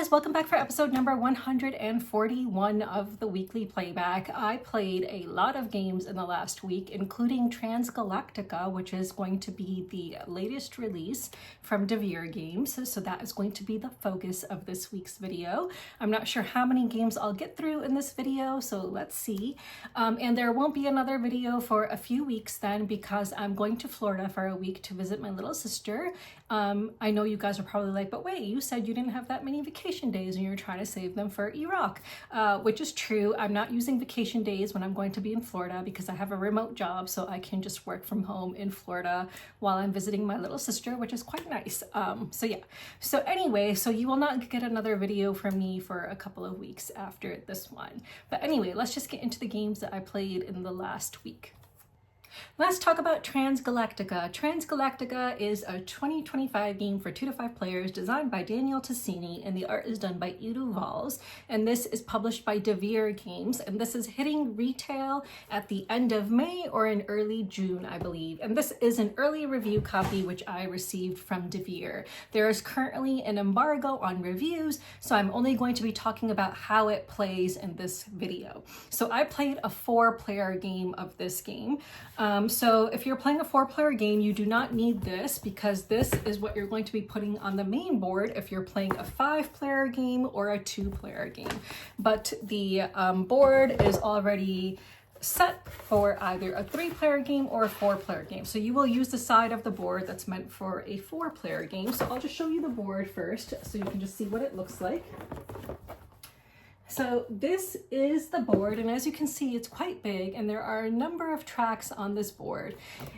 guys, welcome back for episode number 141 of the weekly playback. I played a lot of games in the last week, including Transgalactica, which is going to be the latest release from Devere Games. So that is going to be the focus of this week's video. I'm not sure how many games I'll get through in this video, so let's see. And there won't be another video for a few weeks then, because I'm going to Florida for a week to visit my little sister. I know you guys are probably like, but wait, you said you didn't have that many vacation days and you're trying to save them for Iraq, which is true. I'm not using vacation days when I'm going to be in Florida because I have a remote job, so I can just work from home in Florida while I'm visiting my little sister, which is quite nice. So yeah, so anyway, so you will not get another video from me for a couple of weeks after this one. But anyway, let's just get into the games that I played in the last week. Let's talk about Transgalactica. Transgalactica is a 2025 game for 2 to 5 players designed by Daniel Tassini, and the art is done by Edu Valls. And this is published by Devere Games, and this is hitting retail at the end of May or in early June, I believe. And this is an early review copy which I received from Devere. There is currently an embargo on reviews, so I'm only going to be talking about how it plays in this video. So I played a 4-player game of this game. So if you're playing a 4-player game, you do not need this, because this is what you're going to be putting on the main board if you're playing a 5-player game or a 2-player game. But the board is already set for either a 3-player game or a 4-player game. So you will use the side of the board that's meant for a 4-player game. So I'll just show you the board first so you can just see what it looks like. So this is the board, and as you can see, it's quite big, and there are a number of tracks on this board.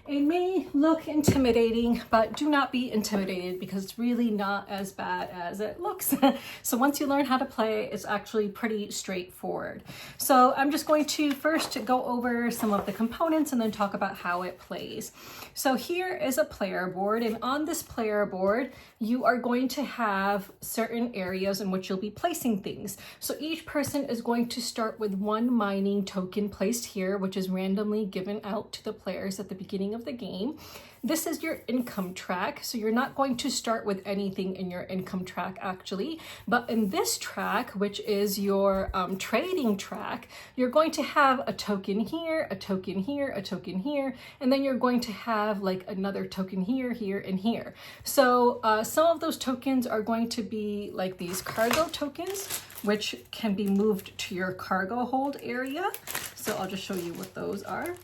It may look intimidating, but do not be intimidated, because it's really not as bad as it looks. So once you learn how to play, it's actually pretty straightforward. So I'm just going to first go over some of the components and then talk about how it plays. So here is a player board, and on this player board, you are going to have certain areas in which you'll be placing things. So each person is going to start with 1 mining token placed here, which is randomly given out to the players at the beginning of the game. This is your income track, so you're not going to start with anything in your income track actually, but in this track, which is your trading track, you're going to have a token here, a token here, a token here, and then you're going to have like another token here, here, and here. So some of those tokens are going to be like these cargo tokens, which can be moved to your cargo hold area. So I'll just show you what those are.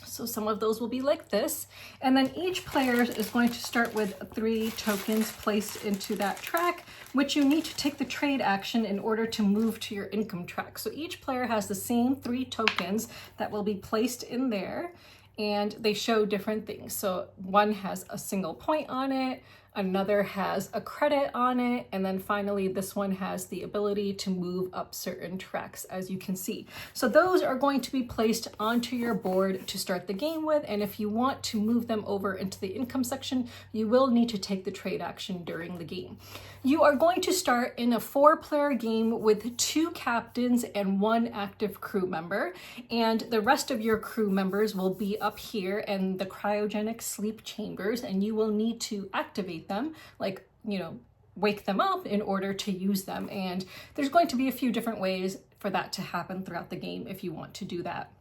So some of those will be like this. And then each player is going to start with 3 tokens placed into that track, which you need to take the trade action in order to move to your income track. So each player has the same 3 tokens that will be placed in there, and they show different things. So one has a single point on it, another has a credit on it, and then finally this one has the ability to move up certain tracks, as you can see. So those are going to be placed onto your board to start the game with, and if you want to move them over into the income section, you will need to take the trade action during the game. You are going to start in a 4-player game with 2 captains and 1 active crew member, and the rest of your crew members will be up here in the cryogenic sleep chambers, and you will need to activate them, like, you know, wake them up in order to use them. And there's going to be a few different ways for that to happen throughout the game if you want to do that.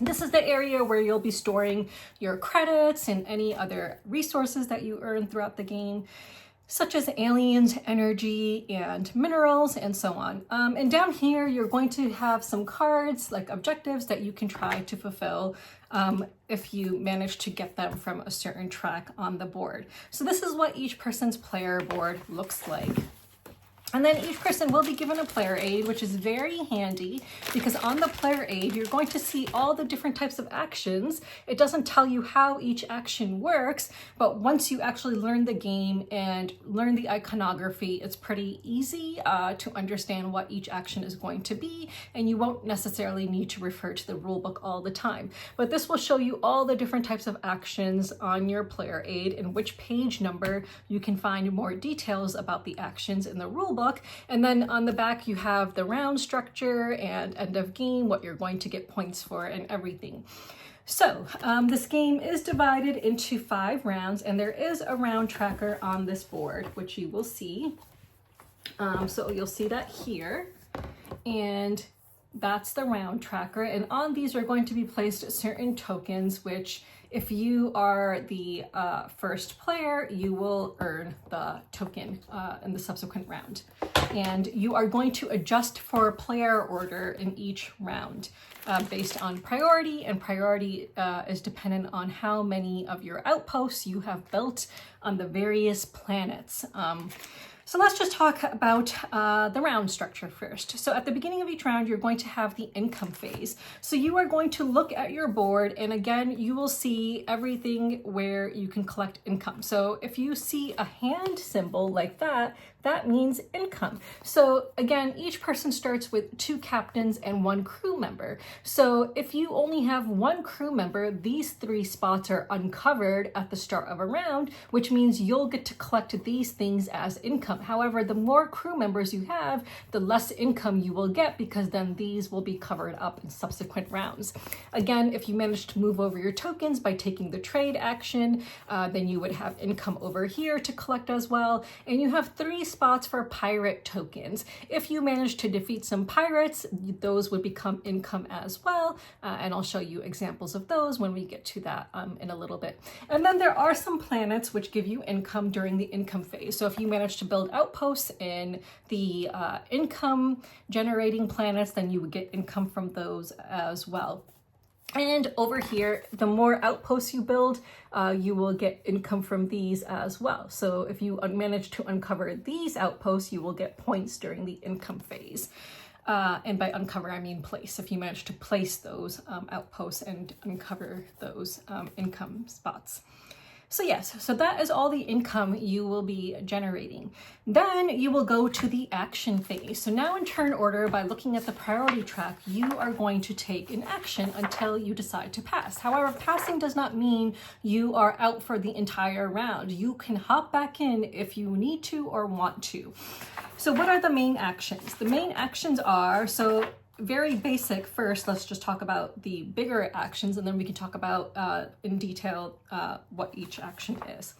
This is the area where you'll be storing your credits and any other resources that you earn throughout the game, such as aliens, energy, and minerals, and so on. And down here, you're going to have some cards, like objectives, that you can try to fulfill if you manage to get them from a certain track on the board. So this is what each person's player board looks like. And then each person will be given a player aid, which is very handy, because on the player aid, you're going to see all the different types of actions. It doesn't tell you how each action works, but once you actually learn the game and learn the iconography, it's pretty easy to understand what each action is going to be, and you won't necessarily need to refer to the rulebook all the time. But this will show you all the different types of actions on your player aid and which page number you can find more details about the actions in the rulebook. And then on the back you have the round structure and end of game, what you're going to get points for, and everything. So this game is divided into 5 rounds, and there is a round tracker on this board, which you will see. So you'll see that here, and that's the round tracker. And on these are going to be placed certain tokens, which if you are the first player, you will earn the token in the subsequent round. And you are going to adjust for player order in each round based on priority, and priority is dependent on how many of your outposts you have built on the various planets. So let's just talk about the round structure first. So at the beginning of each round, you're going to have the income phase. So you are going to look at your board, and again, you will see everything where you can collect income. So if you see a hand symbol like that, that means income. So again, each person starts with 2 captains and 1 crew member. So if you only have 1 crew member, these 3 spots are uncovered at the start of a round, which means you'll get to collect these things as income. However, the more crew members you have, the less income you will get, because then these will be covered up in subsequent rounds. Again, if you manage to move over your tokens by taking the trade action, then you would have income over here to collect as well. And you have 3 spots for pirate tokens. If you manage to defeat some pirates, those would become income as well. And I'll show you examples of those when we get to that in a little bit. And then there are some planets which give you income during the income phase. So if you manage to build outposts in the income generating planets, then you would get income from those as well. And over here, the more outposts you build, you will get income from these as well. So if you manage to uncover these outposts, you will get points during the income phase. And by uncover, I mean place. If you manage to place those outposts and uncover those income spots. So yes, so that is all the income you will be generating. Then you will go to the action phase. So now in turn order, by looking at the priority track, you are going to take an action until you decide to pass. However, passing does not mean you are out for the entire round. You can hop back in if you need to or want to. So what are the main actions? The main actions are, so very basic first, let's just talk about the bigger actions, and then we can talk about in detail what each action is.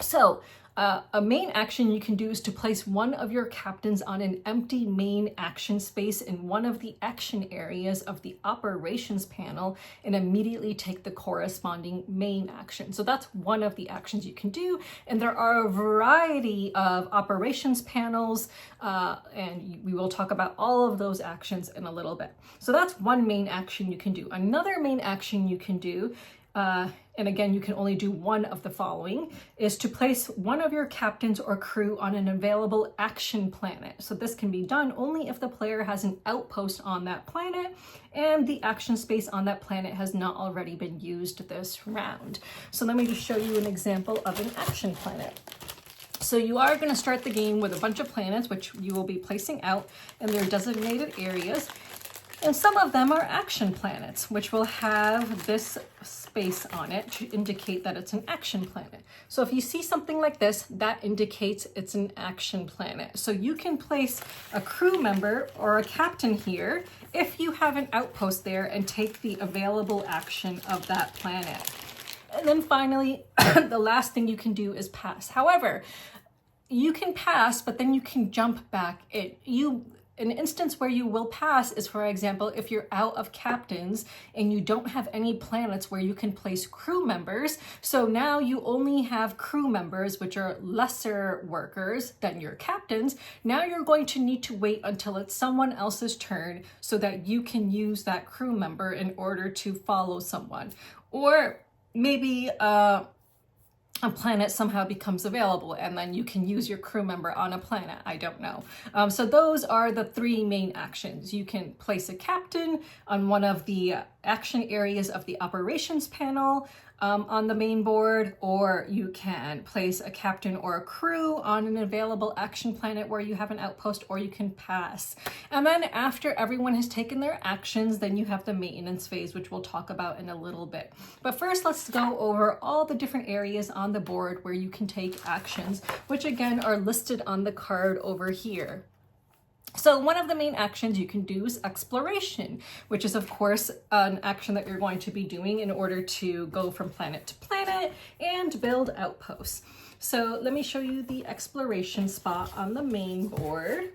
So a main action you can do is to place one of your captains on an empty main action space in one of the action areas of the operations panel and immediately take the corresponding main action. So that's one of the actions you can do. And there are a variety of operations panels, and we will talk about all of those actions in a little bit. So that's one main action you can do. Another main action you can do, and again, you can only do one of the following, is to place one of your captains or crew on an available action planet. So this can be done only if the player has an outpost on that planet and the action space on that planet has not already been used this round. So let me just show you an example of an action planet. So you are going to start the game with a bunch of planets, which you will be placing out in their designated areas. And some of them are action planets, which will have this space on it to indicate that it's an action planet. So if you see something like this, that indicates it's an action planet. So you can place a crew member or a captain here if you have an outpost there and take the available action of that planet. And then finally, the last thing you can do is pass. However, you can pass, but then you can jump back in. An instance where you will pass is, for example, if you're out of captains and you don't have any planets where you can place crew members. So now you only have crew members, which are lesser workers than your captains. Now you're going to need to wait until it's someone else's turn so that you can use that crew member in order to follow someone. Or maybe a planet somehow becomes available and then you can use your crew member on a planet. I don't know. So those are the 3 main actions. You can place a captain on one of the action areas of the operations panel on the main board, or you can place a captain or a crew on an available action planet where you have an outpost, or you can pass. And then after everyone has taken their actions, then you have the maintenance phase, which we'll talk about in a little bit. But first, let's go over all the different areas on the board where you can take actions, which again are listed on the card over here. So one of the main actions you can do is exploration, which is of course an action that you're going to be doing in order to go from planet to planet and build outposts. So let me show you the exploration spot on the main board.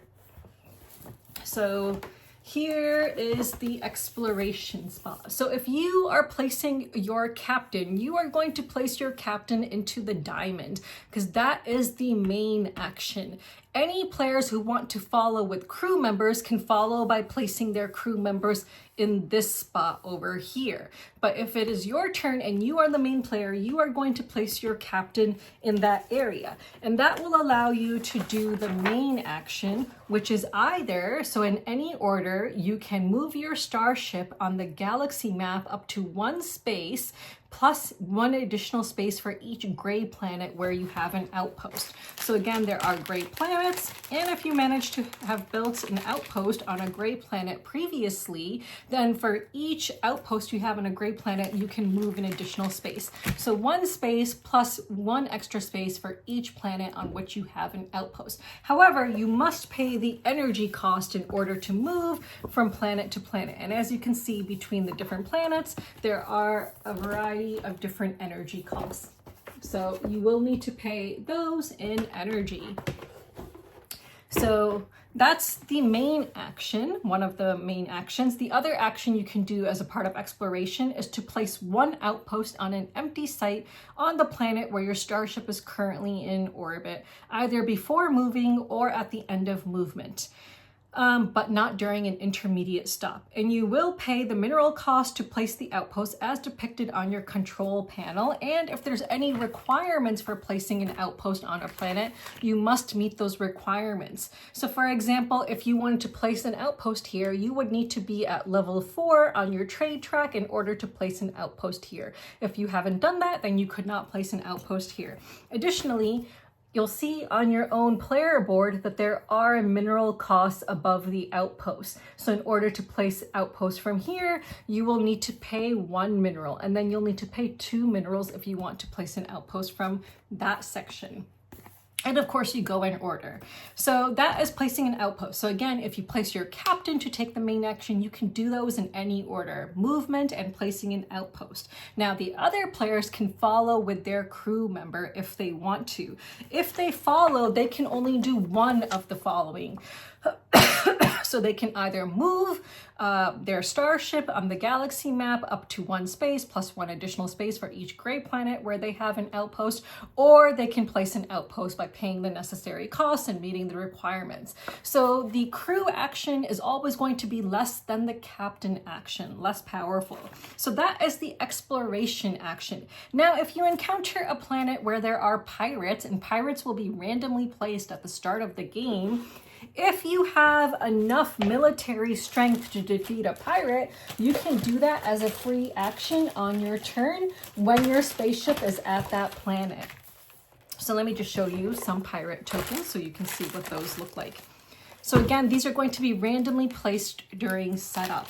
So here is the exploration spot. So if you are placing your captain, you are going to place your captain into the diamond because that is the main action. Any players who want to follow with crew members can follow by placing their crew members in this spot over here. But if it is your turn and you are the main player, you are going to place your captain in that area. And that will allow you to do the main action, which is either, so in any order, you can move your starship on the galaxy map up to 1 space plus 1 additional space for each gray planet where you have an outpost. So again, there are gray planets, and if you manage to have built an outpost on a gray planet previously, then for each outpost you have on a gray planet, you can move an additional space. So 1 space plus 1 extra space for each planet on which you have an outpost. However, you must pay the energy cost in order to move from planet to planet. And as you can see between the different planets, there are a variety of different energy costs. So you will need to pay those in energy. So that's the main action, one of the main actions. The other action you can do as a part of exploration is to place 1 outpost on an empty site on the planet where your starship is currently in orbit, either before moving or at the end of movement. But not during an intermediate stop. And you will pay the mineral cost to place the outpost as depicted on your control panel. And if there's any requirements for placing an outpost on a planet, you must meet those requirements. So for example, if you wanted to place an outpost here, you would need to be at level 4 on your trade track in order to place an outpost here. If you haven't done that, then you could not place an outpost here. Additionally, you'll see on your own player board that there are mineral costs above the outpost. So in order to place outposts from here, you will need to pay 1 mineral, and then you'll need to pay 2 minerals if you want to place an outpost from that section. And of course you go in order. So that is placing an outpost. So again, if you place your captain to take the main action, you can do those in any order: movement and placing an outpost. Now the other players can follow with their crew member if they want to. If they follow, they can only do 1 of the following. So they can either move their starship on the galaxy map up to 1 space plus 1 additional space for each gray planet where they have an outpost, or they can place an outpost by paying the necessary costs and meeting the requirements. So the crew action is always going to be less than the captain action, less powerful. So that is the exploration action. Now, if you encounter a planet where there are pirates, and pirates will be randomly placed at the start of the game, if you have enough military strength to defeat a pirate, you can do that as a free action on your turn when your spaceship is at that planet. So let me just show you some pirate tokens so you can see what those look like. So again, these are going to be randomly placed during setup.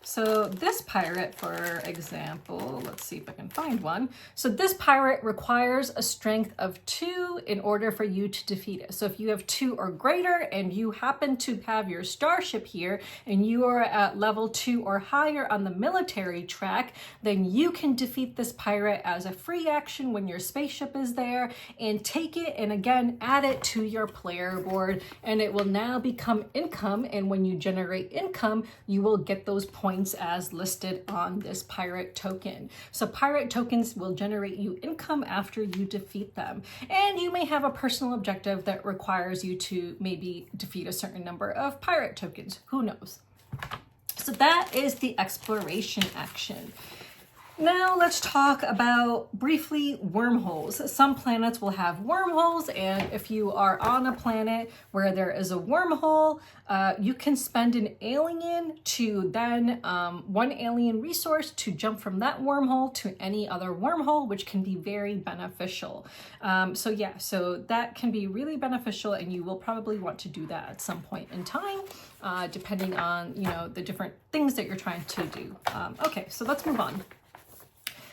So this pirate, for example, let's see if I can find one. So this pirate requires a strength of 2 in order for you to defeat it. So if you have 2 or greater and you happen to have your starship here and you are at level 2 or higher on the military track, then you can defeat this pirate as a free action when your spaceship is there, and take it and again add it to your player board, and it will now become income. And when you generate income, you will get those points as listed on this pirate token. So pirate tokens will generate you income after you defeat them. And you may have a personal objective that requires you to maybe defeat a certain number of pirate tokens. Who knows? So that is the exploration action. Now let's talk about briefly wormholes. Some planets will have wormholes, and if you are on a planet where there is a wormhole, you can spend an alien to then 1 alien resource to jump from that wormhole to any other wormhole, which can be very beneficial. So that can be really beneficial, and you will probably want to do that at some point in time, depending on the different things that you're trying to do. Okay, so let's move on.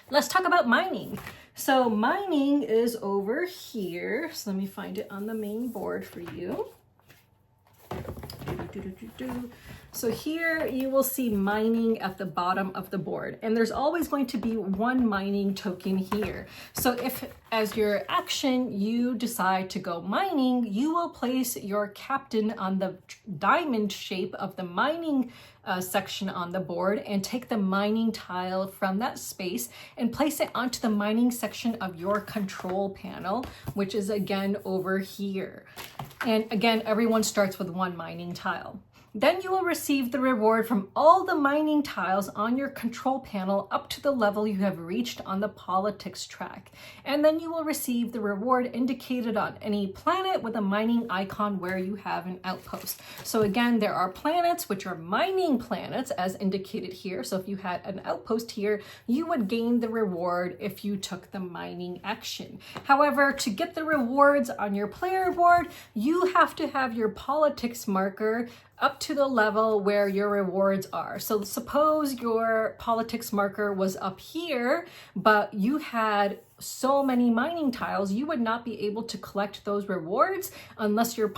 Let's talk about mining. So mining is over here. So let me find it on the main board for you. So here you will see mining at the bottom of the board, and there's always going to be one mining token here. So if as your action you decide to go mining, you will place your captain on the diamond shape of the mining section on the board and take the mining tile from that space and place it onto the mining section of your control panel, which is again over here. And again, everyone starts with one mining tile. Then you will receive the reward from all the mining tiles on your control panel up to the level you have reached on the politics track. And then you will receive the reward indicated on any planet with a mining icon where you have an outpost. So again, there are planets which are mining planets as indicated here. So if you had an outpost here, you would gain the reward if you took the mining action. However, to get the rewards on your player board, you have to have your politics marker up to the level where your rewards are. So suppose your politics marker was up here, but you had so many mining tiles, you would not be able to collect those rewards unless your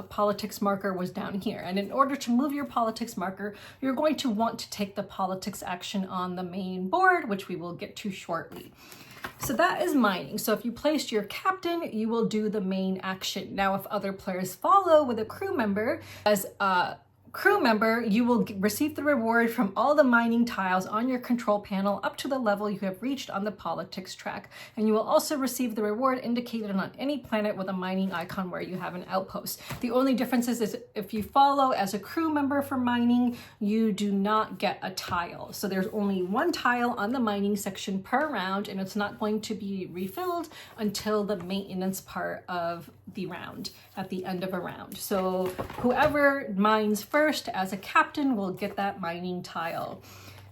politics marker was down here. And in order to move your politics marker, you're going to want to take the politics action on the main board, which we will get to shortly. So that is mining. So if you placed your captain, you will do the main action. Now, if other players follow with a crew member, as a crew member, you will receive the reward from all the mining tiles on your control panel up to the level you have reached on the politics track. And you will also receive the reward indicated on any planet with a mining icon where you have an outpost. The only difference is if you follow as a crew member for mining, you do not get a tile. So there's only one tile on the mining section per round, and it's not going to be refilled until the maintenance part of the round, at the end of a round. So whoever mines first as a captain will get that mining tile.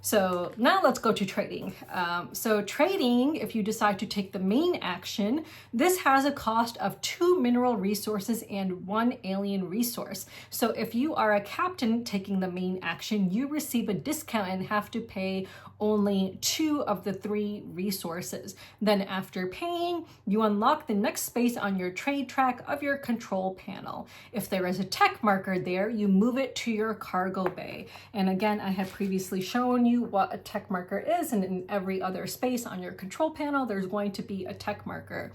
So now let's go to trading. So trading, if you decide to take the main action, this has a cost of 2 mineral resources and 1 alien resource. So if you are a captain taking the main action, you receive a discount and have to pay only 2 of the 3 resources. Then after paying, you unlock the next space on your trade track of your control panel. If there is a tech marker there, you move it to your cargo bay. And again, I have previously shown you what a tech marker is, and in every other space on your control panel, there's going to be a tech marker.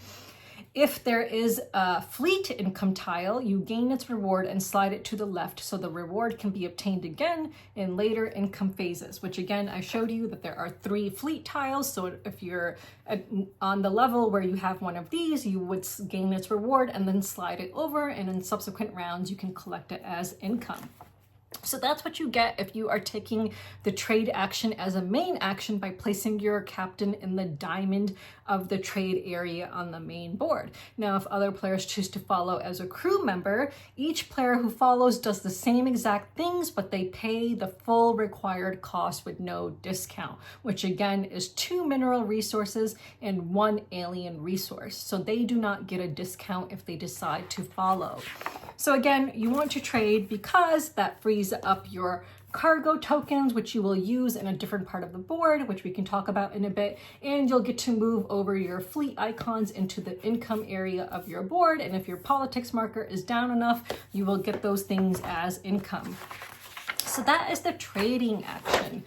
If there is a fleet income tile, you gain its reward and slide it to the left so the reward can be obtained again in later income phases, which again, I showed you that there are 3 fleet tiles. So if you're on the level where you have one of these, you would gain its reward and then slide it over, and in subsequent rounds, you can collect it as income. So that's what you get if you are taking the trade action as a main action by placing your captain in the diamond of the trade area on the main board. Now, if other players choose to follow as a crew member, each player who follows does the same exact things, but they pay the full required cost with no discount, which again is 2 mineral resources and 1 alien resource. So they do not get a discount if they decide to follow. So again, you want to trade because that frees up your cargo tokens, which you will use in a different part of the board, which we can talk about in a bit, and you'll get to move over your fleet icons into the income area of your board. And if your politics marker is down enough, you will get those things as income. So that is the trading action.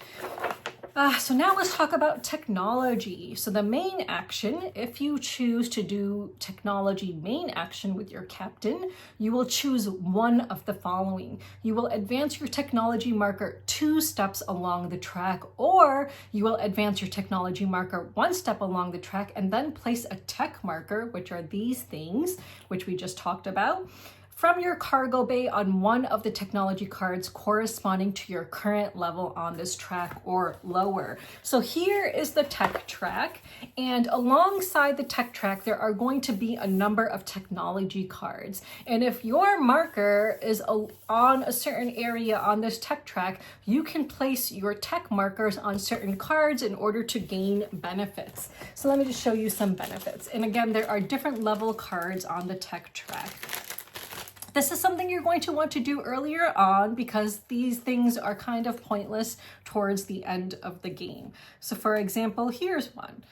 So now let's talk about technology. So the main action, if you choose to do technology main action with your captain, you will choose one of the following. You will advance your technology marker 2 steps along the track, or you will advance your technology marker 1 step along the track and then place a tech marker, which are these things, which we just talked about, from your cargo bay on one of the technology cards corresponding to your current level on this track or lower. So here is the tech track, and alongside the tech track, there are going to be a number of technology cards. And if your marker is on a certain area on this tech track, you can place your tech markers on certain cards in order to gain benefits. So let me just show you some benefits. And again, there are different level cards on the tech track. This is something you're going to want to do earlier on because these things are kind of pointless towards the end of the game. So for example, here's one.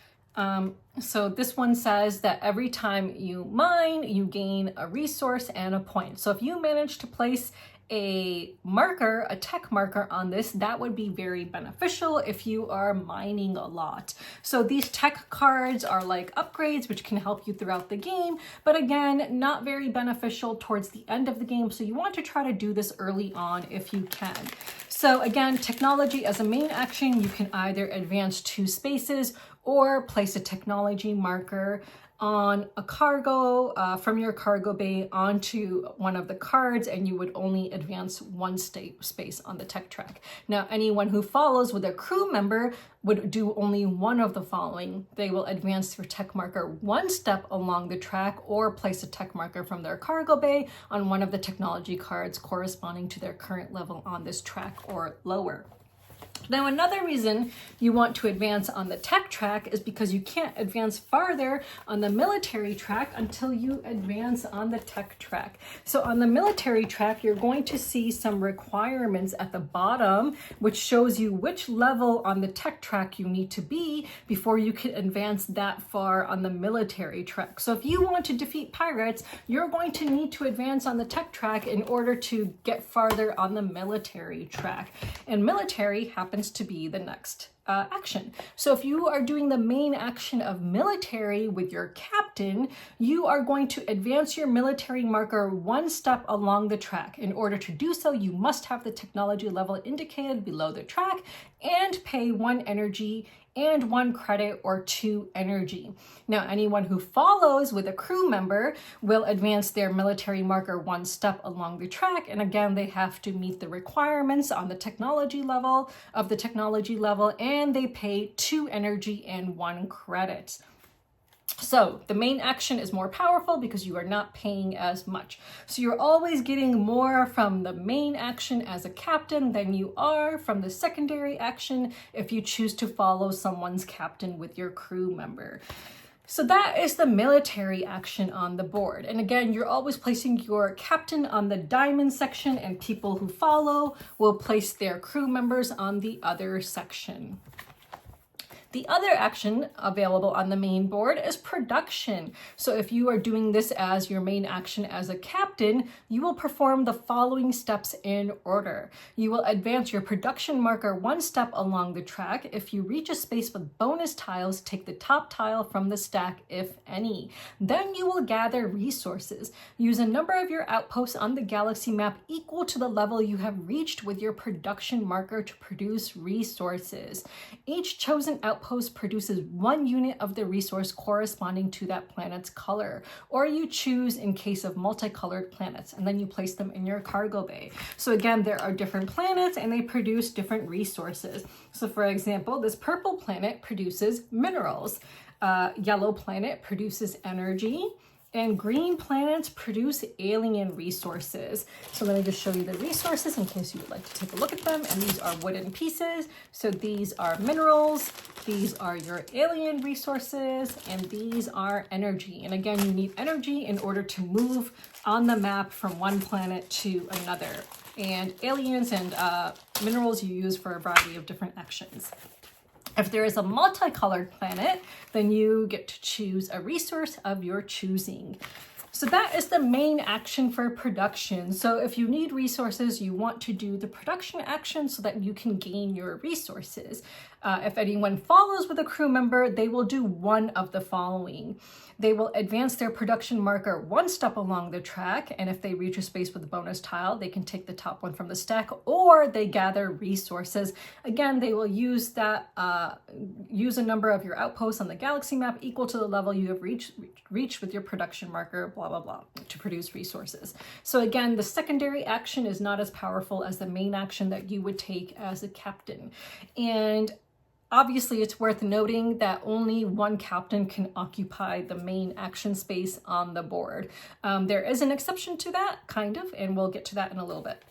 So this one says that every time you mine, you gain a resource and a point. So if you manage to place a marker, a tech marker on this, that would be very beneficial if you are mining a lot. So these tech cards are like upgrades, which can help you throughout the game, but again, not very beneficial towards the end of the game. So you want to try to do this early on if you can. So again, technology as a main action, you can either advance 2 spaces or place a technology marker on a cargo from your cargo bay onto one of the cards, and you would only advance 1 space on the tech track. Now, anyone who follows with a crew member would do only one of the following. They will advance their tech marker 1 step along the track or place a tech marker from their cargo bay on one of the technology cards corresponding to their current level on this track or lower. Now, another reason you want to advance on the tech track is because you can't advance farther on the military track until you advance on the tech track. So on the military track, you're going to see some requirements at the bottom, which shows you which level on the tech track you need to be before you can advance that far on the military track. So if you want to defeat pirates, you're going to need to advance on the tech track in order to get farther on the military track. And military happens to be the next action. So if you are doing the main action of military with your captain, you are going to advance your military marker 1 step along the track. In order to do so, you must have the technology level indicated below the track and pay 1 energy and 1 credit or 2 energy. Now, anyone who follows with a crew member will advance their military marker 1 step along the track. And again, they have to meet the requirements on the technology level and they pay 2 energy and 1 credit. So the main action is more powerful because you are not paying as much. So you're always getting more from the main action as a captain than you are from the secondary action if you choose to follow someone's captain with your crew member. So that is the military action on the board. And again, you're always placing your captain on the diamond section, and people who follow will place their crew members on the other section. The other action available on the main board is production. So if you are doing this as your main action as a captain, you will perform the following steps in order. You will advance your production marker 1 step along the track. If you reach a space with bonus tiles, take the top tile from the stack, if any. Then you will gather resources. Use a number of your outposts on the galaxy map equal to the level you have reached with your production marker to produce resources. Each chosen outpost produces 1 unit of the resource corresponding to that planet's color, or you choose in case of multicolored planets, and then you place them in your cargo bay. So again, there are different planets and they produce different resources. So for example, this purple planet produces minerals, yellow planet produces energy, and green planets produce alien resources. So let me just show you the resources in case you would like to take a look at them. And these are wooden pieces. So these are minerals, these are your alien resources, and these are energy. And again, you need energy in order to move on the map from one planet to another. And aliens and minerals you use for a variety of different actions. If there is a multicolored planet, then you get to choose a resource of your choosing. So that is the main action for production. So if you need resources, you want to do the production action so that you can gain your resources. If anyone follows with a crew member, they will do one of the following. They will advance their production marker 1 step along the track, and if they reach a space with a bonus tile, they can take the top one from the stack, or they gather resources. Again, they will use that, use a number of your outposts on the galaxy map equal to the level you have reached with your production marker, blah, blah, blah, to produce resources. So again, the secondary action is not as powerful as the main action that you would take as a captain. And obviously, it's worth noting that only one captain can occupy the main action space on the board. There is an exception to that, kind of, and we'll get to that in a little bit.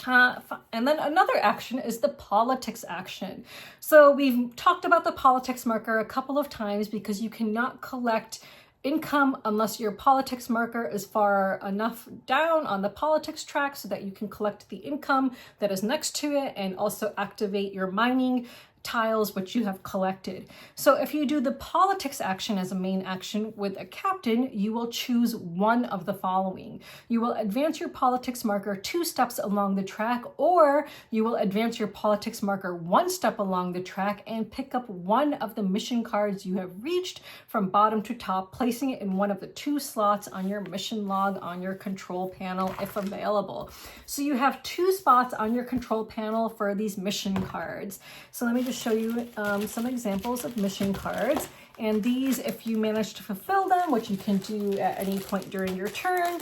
And then another action is the politics action. So we've talked about the politics marker a couple of times because you cannot collect income unless your politics marker is far enough down on the politics track so that you can collect the income that is next to it and also activate your mining tiles which you have collected. So if you do the politics action as a main action with a captain, you will choose one of the following. You will advance your politics marker 2 steps along the track, or you will advance your politics marker 1 step along the track and pick up one of the mission cards you have reached from bottom to top, placing it in one of the 2 slots on your mission log on your control panel if available. So you have 2 spots on your control panel for these mission cards. So let me just show you some examples of mission cards. And these, if you manage to fulfill them, which you can do at any point during your turn,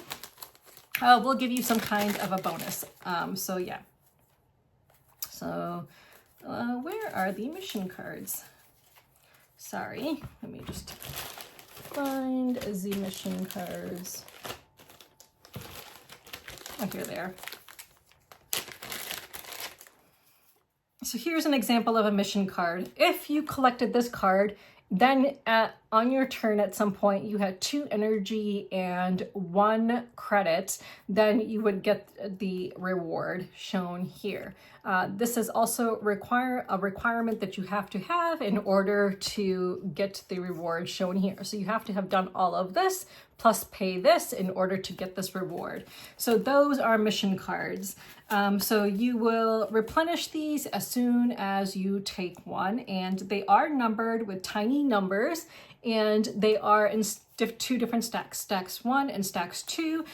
will give you some kind of a bonus. So yeah. So where are the mission cards? Sorry, let me just find the mission cards. Oh, here they are. So here's an example of a mission card. If you collected this card, then on your turn at some point you had 2 energy and 1 credit, then you would get the reward shown here. This is also a requirement that you have to have in order to get the reward shown here. So you have to have done all of this plus pay this in order to get this reward. So those are mission cards. So you will replenish these as soon as you take one, and they are numbered with tiny numbers, and they are in 2 different stacks, stacks 1 and stacks 2.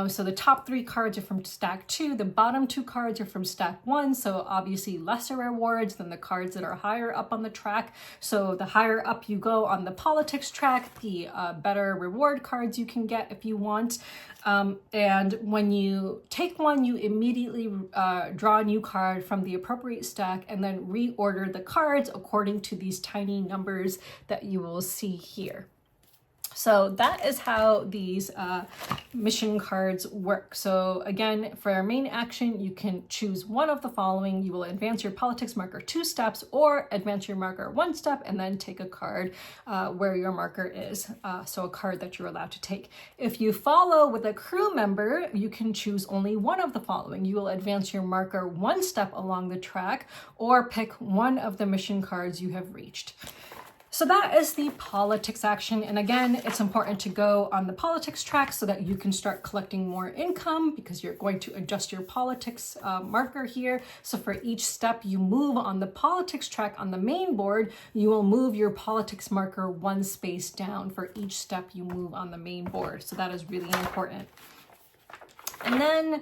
So the top 3 cards are from stack 2, the bottom 2 cards are from stack 1, so obviously lesser rewards than the cards that are higher up on the track. So the higher up you go on the politics track, the better reward cards you can get if you want. And when you take one, you immediately draw a new card from the appropriate stack and then reorder the cards according to these tiny numbers that you will see here. So that is how these mission cards work. So again, for our main action, you can choose one of the following. You will advance your politics marker 2 steps, or advance your marker 1 step and then take a card where your marker is. So a card that you're allowed to take. If you follow with a crew member, you can choose only one of the following. You will advance your marker 1 step along the track, or pick one of the mission cards you have reached. So that is the politics action. And again, it's important to go on the politics track so that you can start collecting more income, because you're going to adjust your politics marker here. So for each step you move on the politics track on the main board, you will move your politics marker 1 space down for each step you move on the main board. So that is really important. And then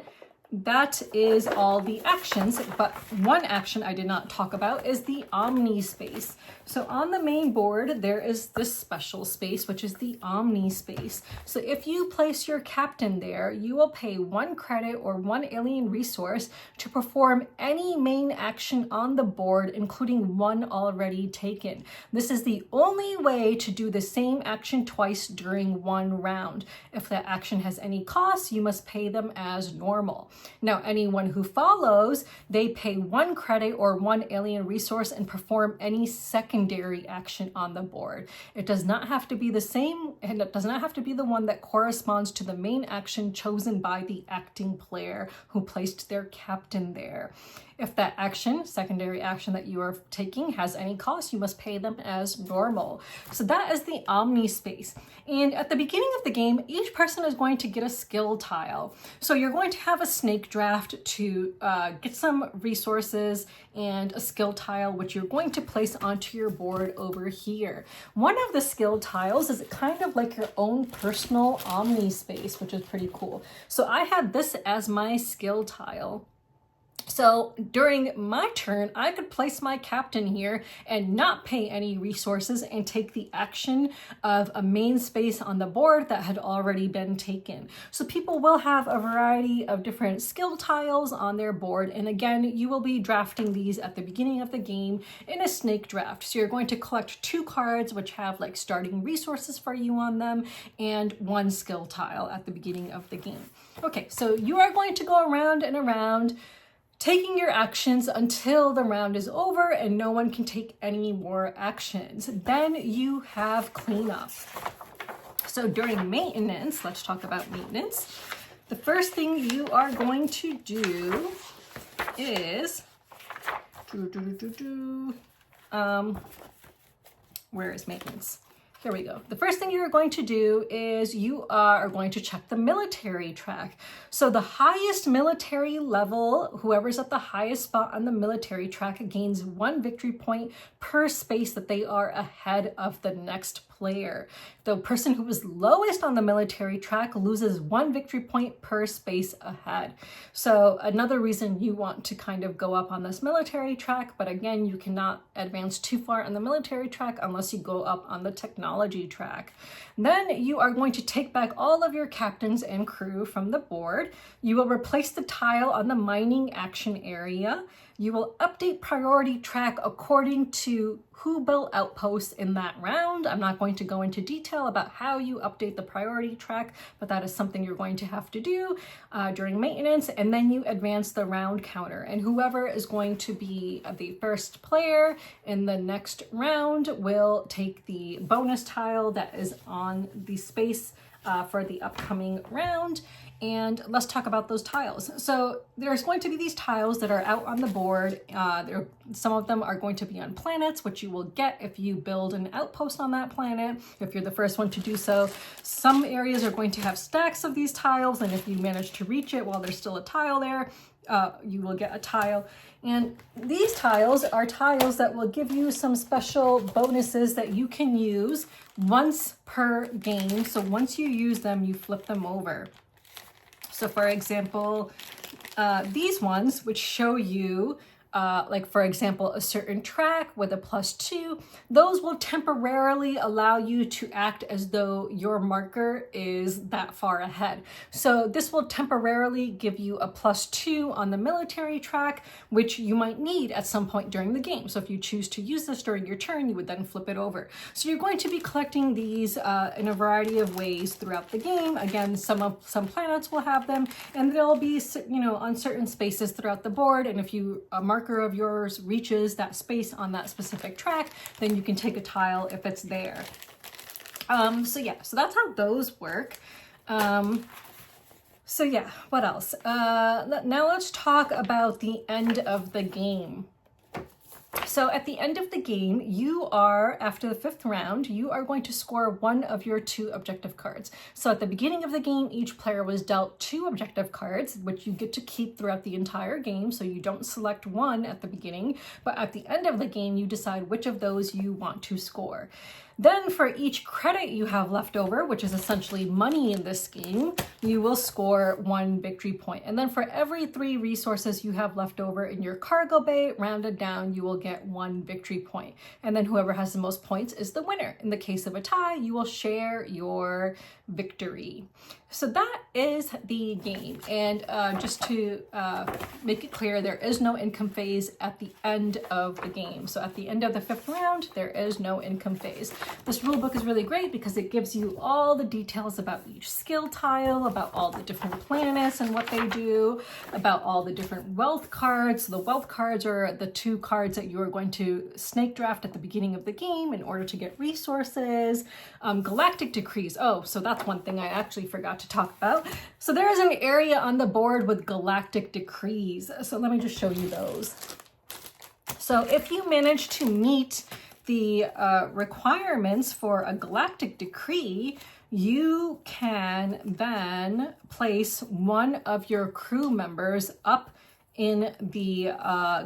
that is all the actions, but one action I did not talk about is the Omni space. So on the main board, there is this special space, which is the Omni space. So if you place your captain there, you will pay 1 credit or 1 alien resource to perform any main action on the board, including one already taken. This is the only way to do the same action twice during one round. If that action has any costs, you must pay them as normal. Now, anyone who follows, they pay 1 credit or 1 alien resource and perform any secondary action on the board. It does not have to be the same, and it does not have to be the one that corresponds to the main action chosen by the acting player who placed their captain there. If that action, secondary action that you are taking, has any cost, you must pay them as normal. So that is the Omni space. And at the beginning of the game, each person is going to get a skill tile. So you're going to have a snake draft to get some resources and a skill tile, which you're going to place onto your board over here. One of the skill tiles is kind of like your own personal Omni space, which is pretty cool. So I had this as my skill tile. So during my turn, I could place my captain here and not pay any resources and take the action of a main space on the board that had already been taken. So people will have a variety of different skill tiles on their board. And again, you will be drafting these at the beginning of the game in a snake draft. So you're going to collect 2 cards, which have like starting resources for you on them, and 1 skill tile at the beginning of the game. Okay, so you are going to go around and around, taking your actions until the round is over and no one can take any more actions. Then you have cleanup. So during maintenance, let's talk about maintenance. The first thing you are going to do is Where is maintenance? Here we go. The first thing you're going to do is you are going to check the military track. So the highest military level, whoever's at the highest spot on the military track gains 1 victory point per space that they are ahead of the next player. The person who is lowest on the military track loses 1 victory point per space ahead. So another reason you want to kind of go up on this military track, but again, you cannot advance too far on the military track unless you go up on the technology track. Then you are going to take back all of your captains and crew from the board. You will replace the tile on the mining action area. You will update priority track according to who built outposts in that round. I'm not going to go into detail about how you update the priority track, but that is something you're going to have to do during maintenance. And then you advance the round counter. And whoever is going to be the first player in the next round will take the bonus tile that is on the space for the upcoming round. And let's talk about those tiles. So there's going to be these tiles that are out on the board. Some of them are going to be on planets, which you will get if you build an outpost on that planet, if you're the first one to do so. Some areas are going to have stacks of these tiles, and if you manage to reach it while there's still a tile there, you will get a tile. And these tiles are tiles that will give you some special bonuses that you can use once per game. So once you use them, you flip them over. So for example, these ones, which show you, like for example, a certain track with a +2, those will temporarily allow you to act as though your marker is that far ahead. So this will temporarily give you a +2 on the military track, which you might need at some point during the game. So if you choose to use this during your turn, you would then flip it over. So you're going to be collecting these in a variety of ways throughout the game. Again, some planets will have them, and they'll be, you know, on certain spaces throughout the board. And if you marker of yours reaches that space on that specific track, then you can take a tile if it's there. So yeah, so that's how those work. So yeah, what else? Now let's talk about the end of the game. So at the end of the game, you are, after the 5th round, you are going to score 1 of your 2 objective cards. So at the beginning of the game, each player was dealt 2 objective cards, which you get to keep throughout the entire game. So you don't select one at the beginning, but at the end of the game, you decide which of those you want to score. Then for each credit you have left over, which is essentially money in this game, you will score 1 victory point. And then for every 3 resources you have left over in your cargo bay, rounded down, you will get 1 victory point. And then whoever has the most points is the winner. In the case of a tie, you will share your victory. So that is the game. And just to make it clear, there is no income phase at the end of the game. So at the end of the 5th round, there is no income phase. This rule book is really great because it gives you all the details about each skill tile, about all the different planets and what they do, about all the different wealth cards. So the wealth cards are the 2 cards that you are going to snake draft at the beginning of the game in order to get resources. Galactic decrees. Oh, so that's one thing I actually forgot to talk about. So there is an area on the board with galactic decrees. So let me just show you those. So if you manage to meet the requirements for a galactic decree, you can then place one of your crew members up in the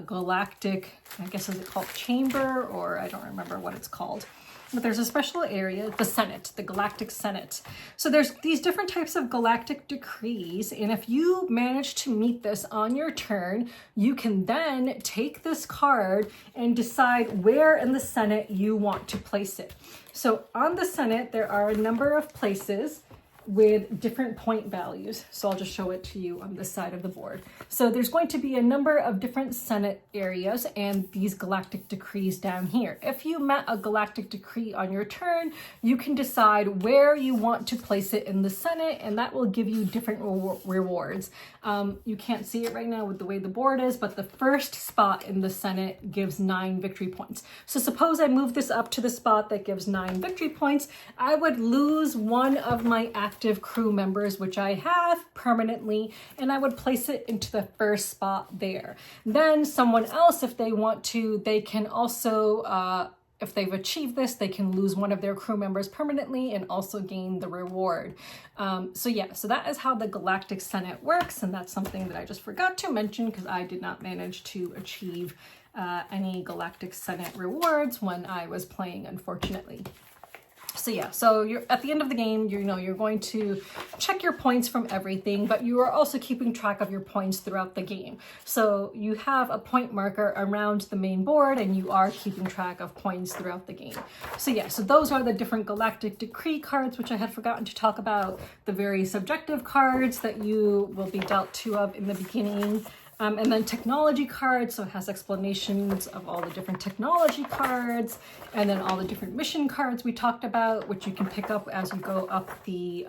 galactic, I guess, is it called chamber, or I don't remember what it's called. But there's a special area, the Senate, the Galactic Senate. So there's these different types of galactic decrees, and if you manage to meet this on your turn, you can then take this card and decide where in the Senate you want to place it. So on the Senate, there are a number of places with different point values. So I'll just show it to you on this side of the board. So there's going to be a number of different Senate areas and these galactic decrees down here. If you met a galactic decree on your turn, you can decide where you want to place it in the Senate, and that will give you different rewards. You can't see it right now with the way the board is, but the first spot in the Senate gives 9 victory points. So suppose I move this up to the spot that gives 9 victory points, I would lose one of my active active crew members, which I have permanently, and I would place it into the first spot there. Then someone else, if they want to, they can also, if they've achieved this, they can lose one of their crew members permanently and also gain the reward. So yeah, so that is how the Galactic Senate works, and that's something that I just forgot to mention because I did not manage to achieve any Galactic Senate rewards when I was playing, unfortunately. So yeah, so you're at the end of the game, you're going to check your points from everything, but you are also keeping track of your points throughout the game. So you have a point marker around the main board and you are keeping track of points throughout the game. So yeah, so those are the different Galactic Decree cards, which I had forgotten to talk about, the very subjective cards that you will be dealt two of in the beginning. And then technology cards, so it has explanations of all the different technology cards, and then all the different mission cards we talked about, which you can pick up as you go up the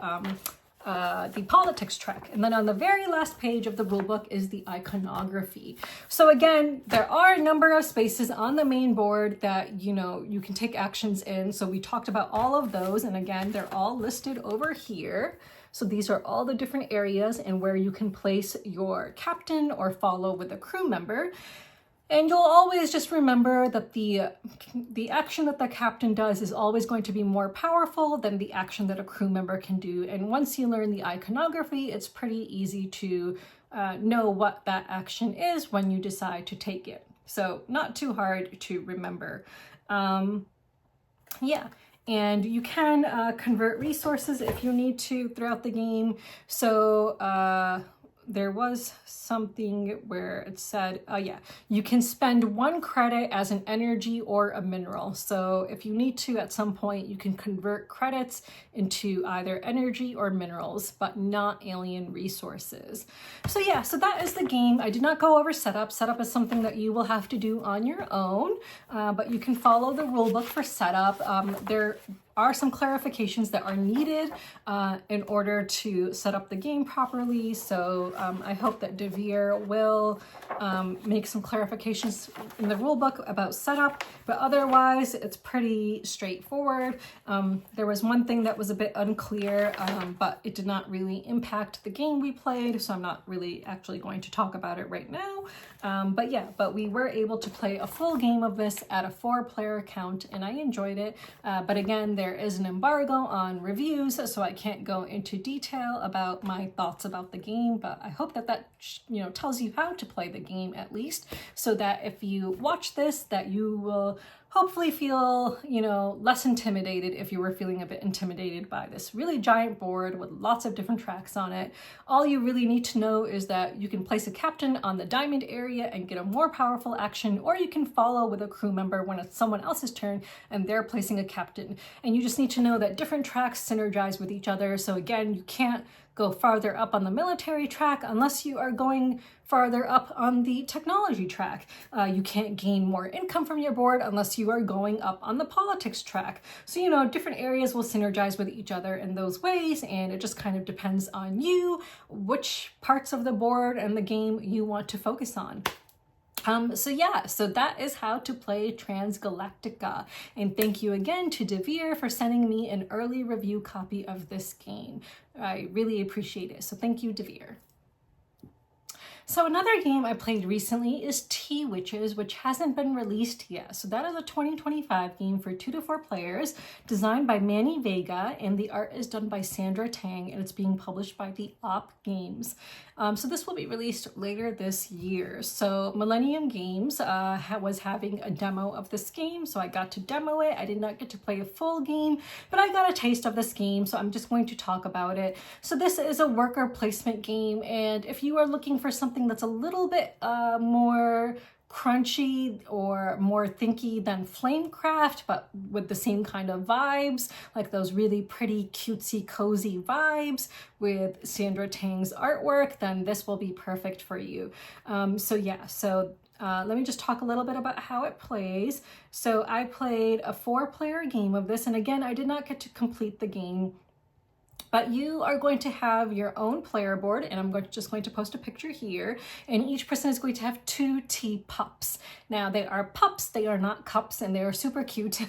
politics track. And then on the very last page of the rulebook is the iconography. So again, there are a number of spaces on the main board that, you can take actions in. So we talked about all of those, and again, they're all listed over here. So these are all the different areas and where you can place your captain or follow with a crew member. And you'll always just remember that the action that the captain does is always going to be more powerful than the action that a crew member can do. And once you learn the iconography, it's pretty easy to know what that action is when you decide to take it. So not too hard to remember. Yeah. And you can convert resources if you need to throughout the game. So there was something where it said, you can spend 1 credit as an energy or a mineral. So if you need to, at some point, you can convert credits into either energy or minerals, but not alien resources. So yeah, so that is the game. I did not go over setup. Setup is something that you will have to do on your own, but you can follow the rulebook for setup. There are some clarifications that are needed in order to set up the game properly. So I hope that Devere will make some clarifications in the rulebook about setup, but otherwise it's pretty straightforward. There was one thing that was a bit unclear, but it did not really impact the game we played, so I'm not really actually going to talk about it right now. But we were able to play a full game of this at a 4-player count, and I enjoyed it. But again, there is an embargo on reviews, so I can't go into detail about my thoughts about the game, but I hope that tells you how to play the game at least, so that if you watch this, that you will hopefully feel, less intimidated if you were feeling a bit intimidated by this really giant board with lots of different tracks on it. All you really need to know is that you can place a captain on the diamond area and get a more powerful action, or you can follow with a crew member when it's someone else's turn and they're placing a captain. And you just need to know that different tracks synergize with each other. So again, you can't go farther up on the military track unless you are going farther up on the technology track. You can't gain more income from your board unless you are going up on the politics track. So, different areas will synergize with each other in those ways, and it just kind of depends on you, which parts of the board and the game you want to focus on. So that is how to play Transgalactica. And thank you again to Devere for sending me an early review copy of this game. I really appreciate it. So thank you, Devere. So another game I played recently is Tea Witches, which hasn't been released yet. So that is a 2025 game for 2 to 4 players, designed by Manny Vega, and the art is done by Sandra Tang, and it's being published by the Op Games. So this will be released later this year. So Millennium Games was having a demo of this game, so I got to demo it. I did not get to play a full game, but I got a taste of this game, so I'm just going to talk about it. So this is a worker placement game, and if you are looking for something that's a little bit more crunchy or more thinky than Flamecraft, but with the same kind of vibes, like those really pretty cutesy cozy vibes with Sandra Tang's artwork, then this will be perfect for you. Let me just talk a little bit about how it plays. So I played a 4-player game of this, and again, I did not get to complete the game. But you are going to have your own player board, and I'm just going to post a picture here, and each person is going to have 2 teapups. Now they are pups, they are not cups, and they are super cute.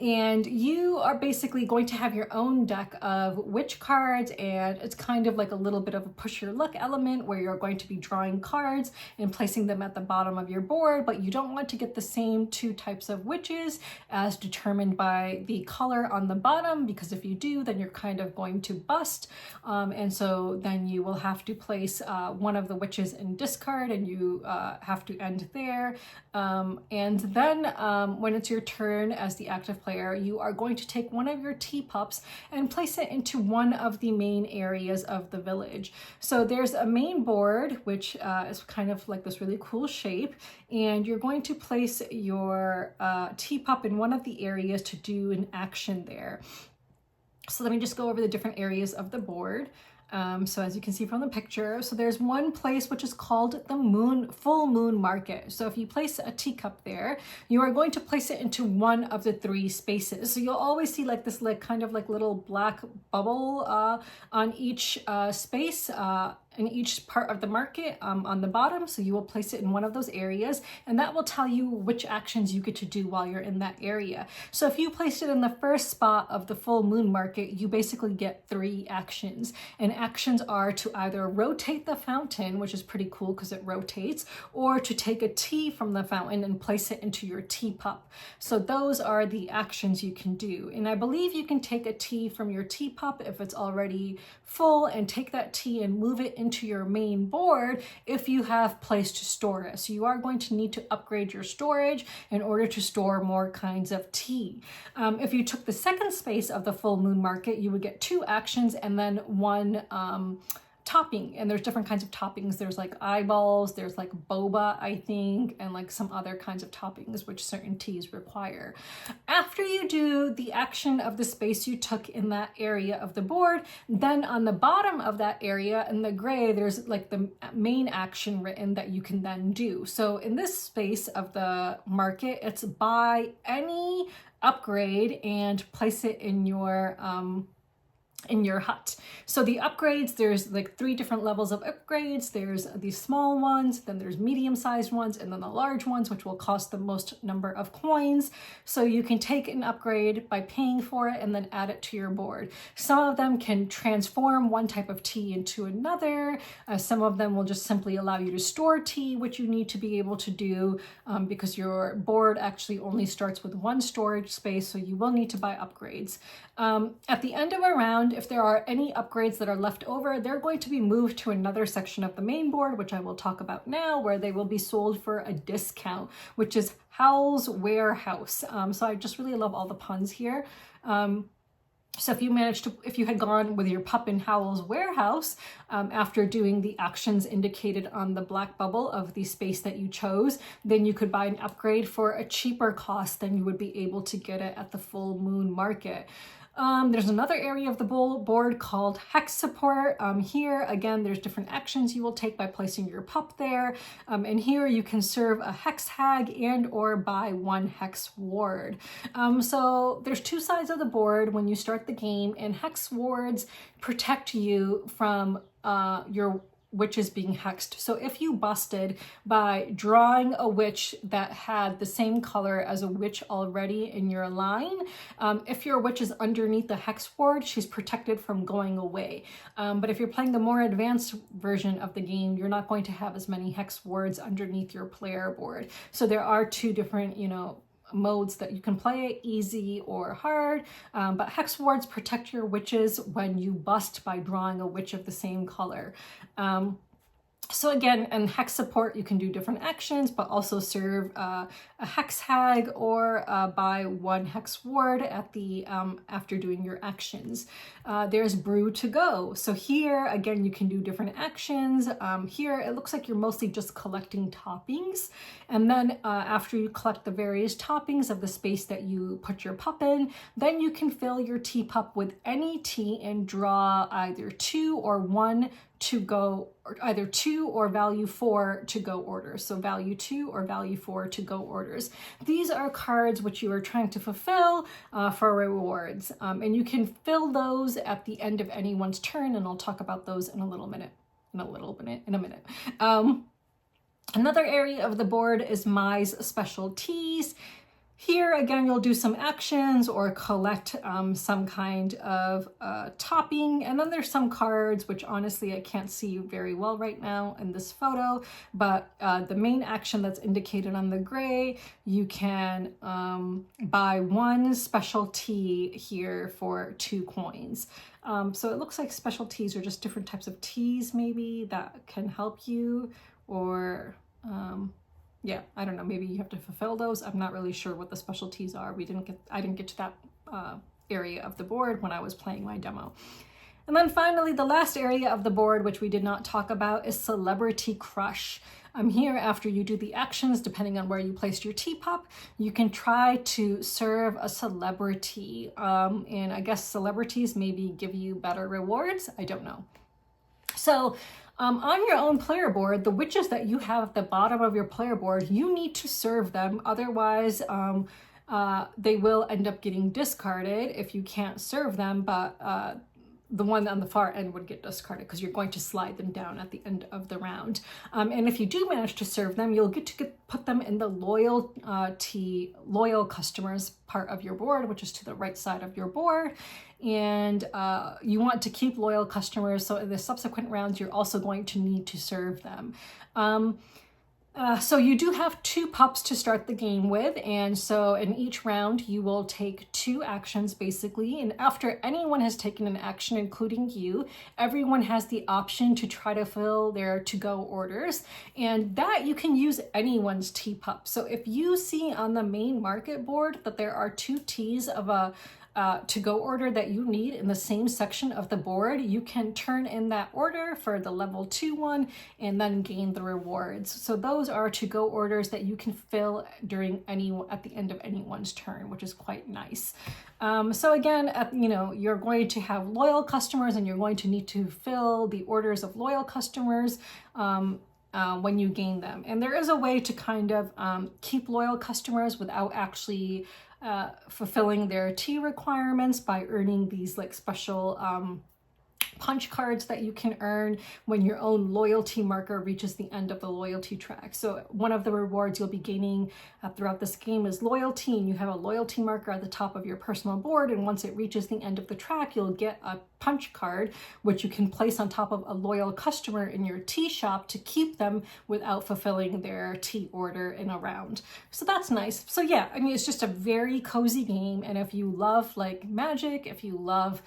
And you are basically going to have your own deck of witch cards, and it's kind of like a little bit of a push your luck element where you're going to be drawing cards and placing them at the bottom of your board, but you don't want to get the same 2 types of witches as determined by the color on the bottom, because if you do, then you're kind of going to bust, and so then you will have to place one of the witches in discard, and you have to end there. And then when it's your turn as the active player, you are going to take one of your teapups and place it into one of the main areas of the village. So there's a main board, which is kind of like this really cool shape, and you're going to place your teapup in one of the areas to do an action there. So let me just go over the different areas of the board. So as you can see from the picture, so there's one place which is called the full moon market. So if you place a teacup there, you are going to place it into one of the 3 spaces. So you'll always see like this kind of little black bubble on each space in each part of the market on the bottom. So you will place it in one of those areas, and that will tell you which actions you get to do while you're in that area. So if you placed it in the first spot of the full moon market, you basically get 3 actions. And actions are to either rotate the fountain, which is pretty cool because it rotates, or to take a tea from the fountain and place it into your teapup. So those are the actions you can do. And I believe you can take a tea from your teapup if it's already full and take that tea and move it into your main board if you have place to store it. So you are going to need to upgrade your storage in order to store more kinds of tea. If you took the second space of the full moon market, you would get 2 actions and then 1 topping, and there's different kinds of toppings. There's like eyeballs, there's like boba, I think, and like some other kinds of toppings which certain teas require. After you do the action of the space you took in that area of the board, then on the bottom of that area in the gray, there's like the main action written that you can then do. So in this space of the market, it's buy any upgrade and place it in your hut. So the upgrades, there's like 3 different levels of upgrades. There's these small ones, then there's medium-sized ones, and then the large ones, which will cost the most number of coins. So you can take an upgrade by paying for it and then add it to your board. Some of them can transform one type of tea into another. Some of them will just simply allow you to store tea, which you need to be able to do because your board actually only starts with 1 storage space, so you will need to buy upgrades. At the end of a round, if there are any upgrades that are left over, they're going to be moved to another section of the main board, which I will talk about now, where they will be sold for a discount, which is Howl's Warehouse. So I just really love all the puns here. So if you had gone with your pup in Howl's Warehouse after doing the actions indicated on the black bubble of the space that you chose, then you could buy an upgrade for a cheaper cost than you would be able to get it at the full moon market. There's another area of the board called Hex Support. Here, again, there's different actions you will take by placing your pup there. And here you can serve a Hex Hag and or buy 1 Hex Ward. So there's 2 sides of the board when you start the game, and Hex Wards protect you from your witches being hexed. So if you busted by drawing a witch that had the same color as a witch already in your line, if your witch is underneath the hex ward, she's protected from going away. But if you're playing the more advanced version of the game, you're not going to have as many hex wards underneath your player board. So there are 2 different, modes that you can play, easy or hard, but hex wards protect your witches when you bust by drawing a witch of the same color. So again, in Hex Support, you can do different actions, but also serve a Hex Hag or buy 1 Hex Ward at the after doing your actions. There's Brew to Go. So here, again, you can do different actions. Here, it looks like you're mostly just collecting toppings. And then after you collect the various toppings of the space that you put your pup in, then you can fill your teapup with any tea and draw either 2 or 1 to go, or either 2 or value 4 to go orders. So value 2 or value 4 to go orders. These are cards which you are trying to fulfill for rewards. And you can fill those at the end of anyone's turn, and I'll talk about those in a minute. Another area of the board is Mai's specialties. Here, again, you'll do some actions or collect some kind of topping. And then there's some cards, which honestly I can't see very well right now in this photo, but the main action that's indicated on the gray, you can buy 1 specialty here for 2 coins. So it looks like specialties are just different types of teas maybe that can help you, or yeah, I don't know, maybe you have to fulfill those. I'm not really sure what the specialties are. I didn't get to that area of the board when I was playing my demo. And then finally, the last area of the board, which we did not talk about, is Celebrity Crush. Here, after you do the actions, depending on where you placed your teacup, you can try to serve a celebrity. And I guess celebrities maybe give you better rewards. I don't know. So on your own player board, the witches that you have at the bottom of your player board, you need to serve them. Otherwise, they will end up getting discarded if you can't serve them, but the one on the far end would get discarded because you're going to slide them down at the end of the round. And if you do manage to serve them, you'll get to put them in the loyal customers part of your board, which is to the right side of your board. And you want to keep loyal customers, so in the subsequent rounds, you're also going to need to serve them. So you do have 2 pups to start the game with, and so in each round you will take 2 actions basically, and after anyone has taken an action, including you, everyone has the option to try to fill their to-go orders, and that you can use anyone's teapup. So if you see on the main market board that there are 2 teas of a to-go order that you need in the same section of the board, you can turn in that order for the level 2 one and then gain the rewards. So those are to-go orders that you can fill at the end of anyone's turn, which is quite nice. So again, you're going to have loyal customers, and you're going to need to fill the orders of loyal customers when you gain them. And there is a way to kind of keep loyal customers without actually fulfilling their tea requirements by earning these like special punch cards that you can earn when your own loyalty marker reaches the end of the loyalty track. So one of the rewards you'll be gaining throughout this game is loyalty, and you have a loyalty marker at the top of your personal board, and once it reaches the end of the track, you'll get a punch card which you can place on top of a loyal customer in your tea shop to keep them without fulfilling their tea order in a round. So that's nice. So yeah, I mean, it's just a very cozy game, and if you love like Magic, if you love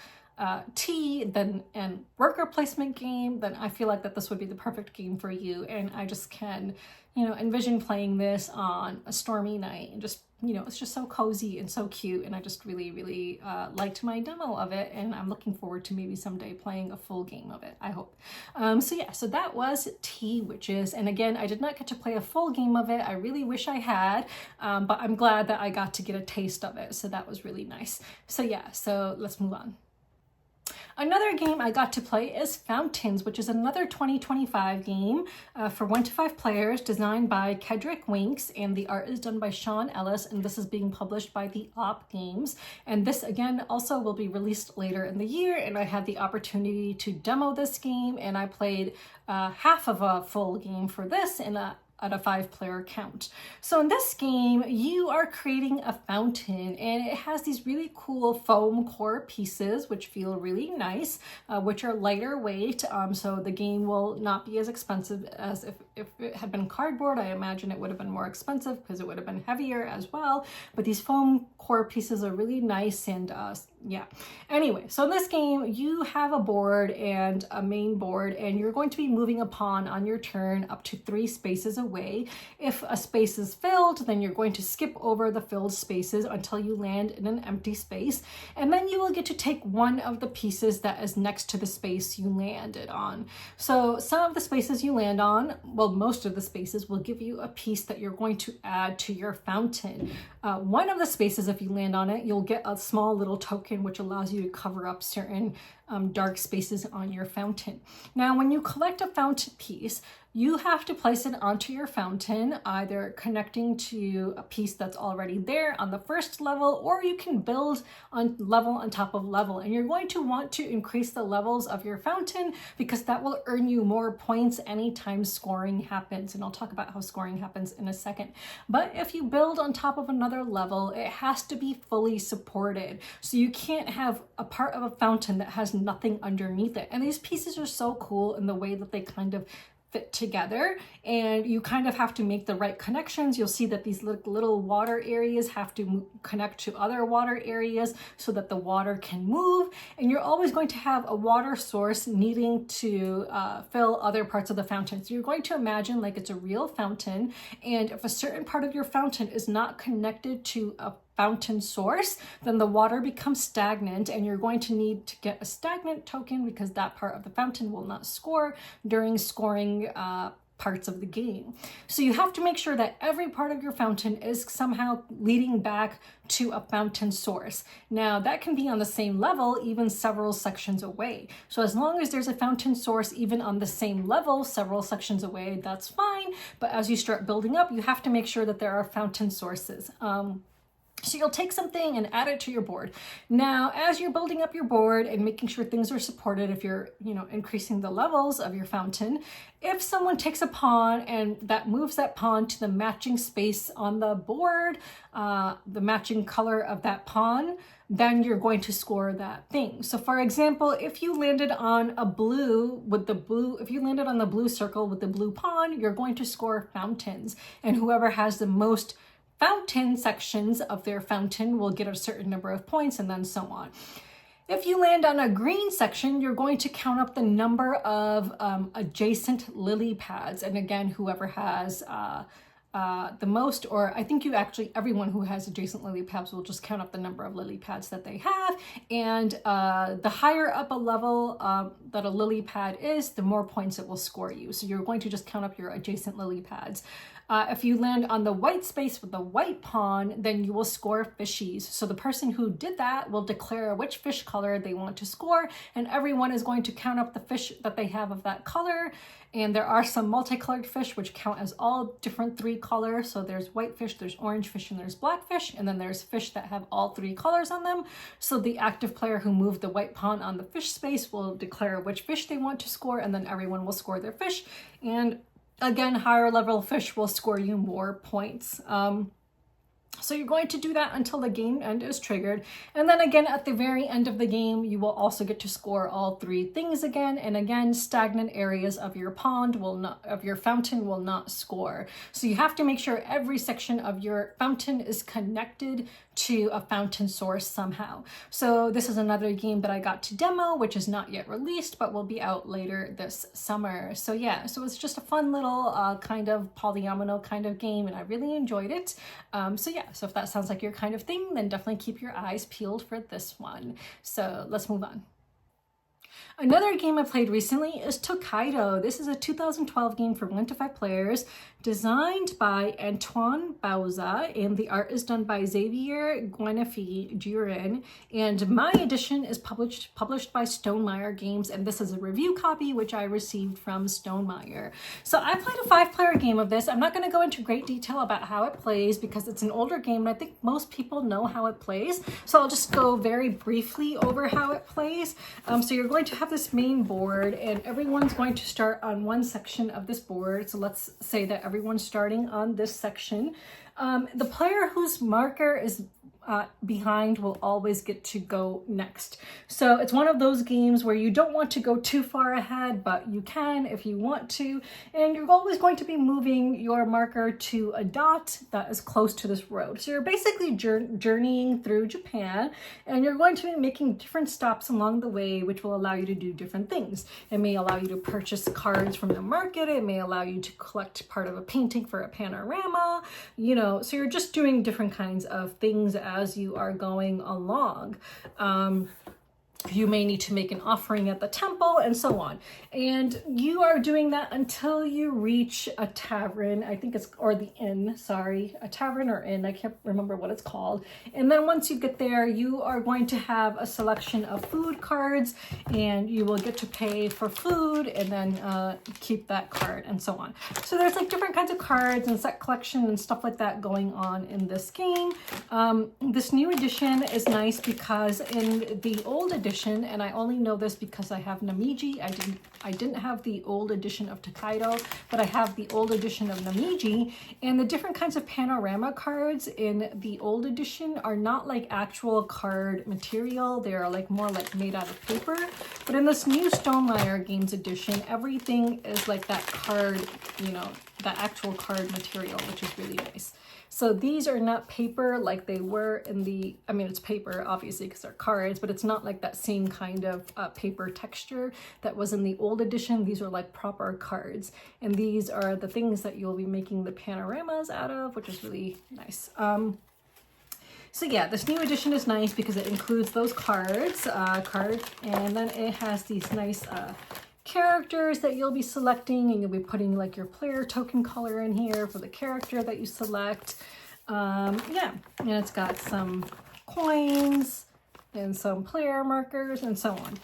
tea and worker placement game, then I feel like that this would be the perfect game for you. And I just can, envision playing this on a stormy night, and just, it's just so cozy and so cute. And I just really, really liked my demo of it, and I'm looking forward to maybe someday playing a full game of it, I hope. So yeah, so that was Tea Witches. And again, I did not get to play a full game of it. I really wish I had, but I'm glad that I got to get a taste of it. So that was really nice. So yeah, so let's move on. Another game I got to play is Fountains, which is another 2025 game for 1 to 5 players, designed by Kedrick Winks, and the art is done by Sean Ellis, and this is being published by the Op Games. And this again also will be released later in the year, and I had the opportunity to demo this game, and I played half of a full game for this at a 5-player count. So in this game, you are creating a fountain, and it has these really cool foam core pieces, which feel really nice, which are lighter weight. So the game will not be as expensive as if it had been cardboard. I imagine it would have been more expensive because it would have been heavier as well. But these foam core pieces are really nice, and yeah. Anyway, so in this game, you have a board and a main board, and you're going to be moving a pawn on your turn up to 3 spaces away. If a space is filled, then you're going to skip over the filled spaces until you land in an empty space, and then you will get to take one of the pieces that is next to the space you landed on. So some of the spaces you land on, well, most of the spaces will give you a piece that you're going to add to your fountain. One of the spaces if you land on it, you'll get a small little token which allows you to cover up certain dark spaces on your fountain. Now, when you collect a fountain piece, you have to place it onto your fountain, either connecting to a piece that's already there on the first level, or you can build on level on top of level. And you're going to want to increase the levels of your fountain because that will earn you more points anytime scoring happens. And I'll talk about how scoring happens in a second. But if you build on top of another level, it has to be fully supported. So you can't have a part of a fountain that has nothing underneath it. And these pieces are so cool in the way that they kind of fit together, and you kind of have to make the right connections. You'll see that these little water areas have to connect to other water areas so that the water can move, and you're always going to have a water source needing to fill other parts of the fountain. So you're going to imagine like it's a real fountain, and if a certain part of your fountain is not connected to a fountain source, then the water becomes stagnant, and you're going to need to get a stagnant token because that part of the fountain will not score during scoring parts of the game. So you have to make sure that every part of your fountain is somehow leading back to a fountain source. Now that can be on the same level, even several sections away. So as long as there's a fountain source even on the same level, several sections away, that's fine. But as you start building up, you have to make sure that there are fountain sources. So you'll take something and add it to your board. Now, as you're building up your board and making sure things are supported, if you're, increasing the levels of your fountain, if someone takes a pawn and that moves that pawn to the matching space on the board, the matching color of that pawn, then you're going to score that thing. So for example, if you landed on a blue with the blue, if you landed on the blue circle with the blue pawn, you're going to score fountains. And whoever has the most fountain sections of their fountain will get a certain number of points, and then so on. If you land on a green section, you're going to count up the number of adjacent lily pads. And again, whoever has the most, or I think everyone who has adjacent lily pads will just count up the number of lily pads that they have. And the higher up a level that a lily pad is, the more points it will score you. So you're going to just count up your adjacent lily pads. If you land on the white space with the white pawn, then you will score fishies. So the person who did that will declare which fish color they want to score, and everyone is going to count up the fish that they have of that color. And there are some multicolored fish which count as all different 3 colors. So there's white fish, there's orange fish, and there's black fish. And then there's fish that have all 3 colors on them. So the active player who moved the white pawn on the fish space will declare which fish they want to score, and then everyone will score their fish. And again, higher level fish will score you more points. So you're going to do that until the game end is triggered. And then again, at the very end of the game, you will also get to score all 3 things again. And again, stagnant areas of your pond of your fountain will not score. So you have to make sure every section of your fountain is connected to a fountain source somehow. So this is another game that I got to demo, which is not yet released, but will be out later this summer. So yeah, so it's just a fun little kind of polyomino kind of game, and I really enjoyed it. So yeah, so if that sounds like your kind of thing, then definitely keep your eyes peeled for this one. So let's move on. Another game I played recently is Tokaido. This is a 2012 game for 1 to 5 players, designed by Antoine Bauza, and the art is done by Xavier Guinefi-Girin, and my edition is published by Stonemaier Games, and this is a review copy which I received from Stonemaier. So I played a 5-player game of this. I'm not going to go into great detail about how it plays because it's an older game, and I think most people know how it plays. So I'll just go very briefly over how it plays. So you're going to have this main board, and everyone's going to start on one section of this board. So let's say that everyone's starting on this section. The player whose marker is behind will always get to go next. So it's one of those games where you don't want to go too far ahead, but you can if you want to. And you're always going to be moving your marker to a dot that is close to this road. So you're basically journeying through Japan, and you're going to be making different stops along the way, which will allow you to do different things. It may allow you to purchase cards from the market. It may allow you to collect part of a painting for a panorama, so you're just doing different kinds of things as you are going along. You may need to make an offering at the temple and so on. And you are doing that until you reach a tavern, I think it's, or the inn, sorry, a tavern or inn, I can't remember what it's called. And then once you get there, you are going to have a selection of food cards, and you will get to pay for food and then keep that card and so on. So there's like different kinds of cards and set collection and stuff like that going on in this game. This new edition is nice because in the old edition, and I only know this because I have Namiji. I didn't have the old edition of Tokaido, but I have the old edition of Namiji. And the different kinds of panorama cards in the old edition are not like actual card material. They are like more like made out of paper. But in this new Stonemaier Games edition, everything is like that card, you know, that actual card material, which is really nice. So these are not paper like they were in the, I mean, it's paper obviously because they're cards, but it's not like that same kind of paper texture that was in the old edition. These are like proper cards. And these are the things that you'll be making the panoramas out of, which is really nice. So yeah, this new edition is nice because it includes those cards, and then it has these nice characters that you'll be selecting, and you'll be putting like your player token color in here for the character that you select. Yeah, and it's got some coins and some player markers and so on.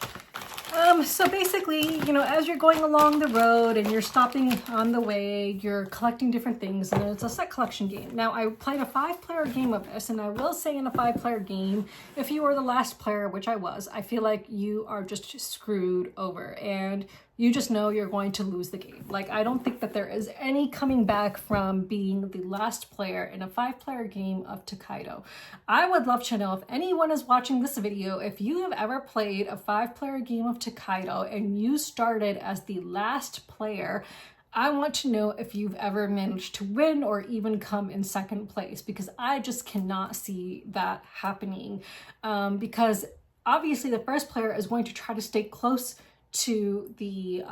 So basically, you know, as you're going along the road and you're stopping on the way, you're collecting different things, and it's a set collection game. Now, I played a 5-player game of this, and I will say in a 5-player game, if you were the last player, which I was, I feel like you are just screwed over, and you just know you're going to lose the game. Like, I don't think that there is any coming back from being the last player in a 5-player game of Tokaido. I would love to know if anyone is watching this video, if you have ever played a 5-player game of Tokaido and you started as the last player. I want to know if you've ever managed to win or even come in second place, because I just cannot see that happening. Because obviously the first player is going to try to stay close to the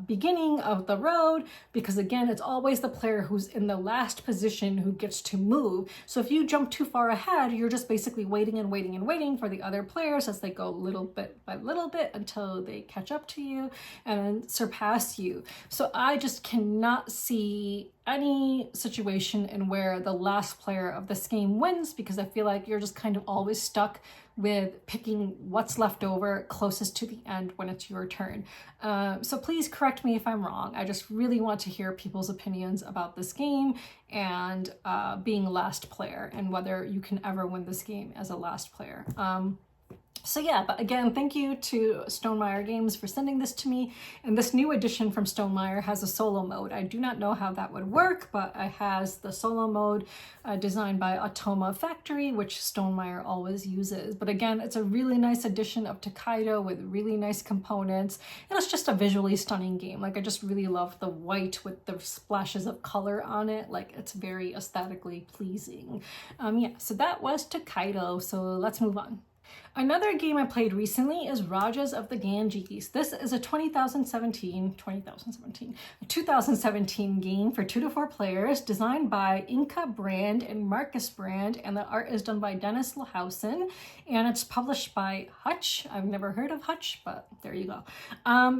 beginning of the road, because again, it's always the player who's in the last position who gets to move. So if you jump too far ahead, you're just basically waiting and waiting and waiting for the other players as they go little bit by little bit until they catch up to you and then surpass you. So I just cannot see any situation in where the last player of this game wins, because I feel like you're just kind of always stuck with picking what's left over closest to the end when it's your turn. So please correct me if I'm wrong. I just really want to hear people's opinions about this game and being last player, and whether you can ever win this game as a last player. So yeah, but again, thank you to Stonemaier Games for sending this to me. And this new edition from Stonemaier has a solo mode. I do not know how that would work, but it has the solo mode designed by Automa Factory, which Stonemaier always uses. But again, it's a really nice edition of Tokaido with really nice components. And it's just a visually stunning game. Like, I just really love the white with the splashes of color on it. Like, it's very aesthetically pleasing. Yeah, so that was Tokaido. So let's move on. Another game I played recently is Rajas of the Ganges. This is a 2017 game for 2 to 4 players, designed by Inka Brand and Marcus Brand, and the art is done by Dennis Lahausen, and it's published by Hutch. I've never heard of Hutch, but there you go.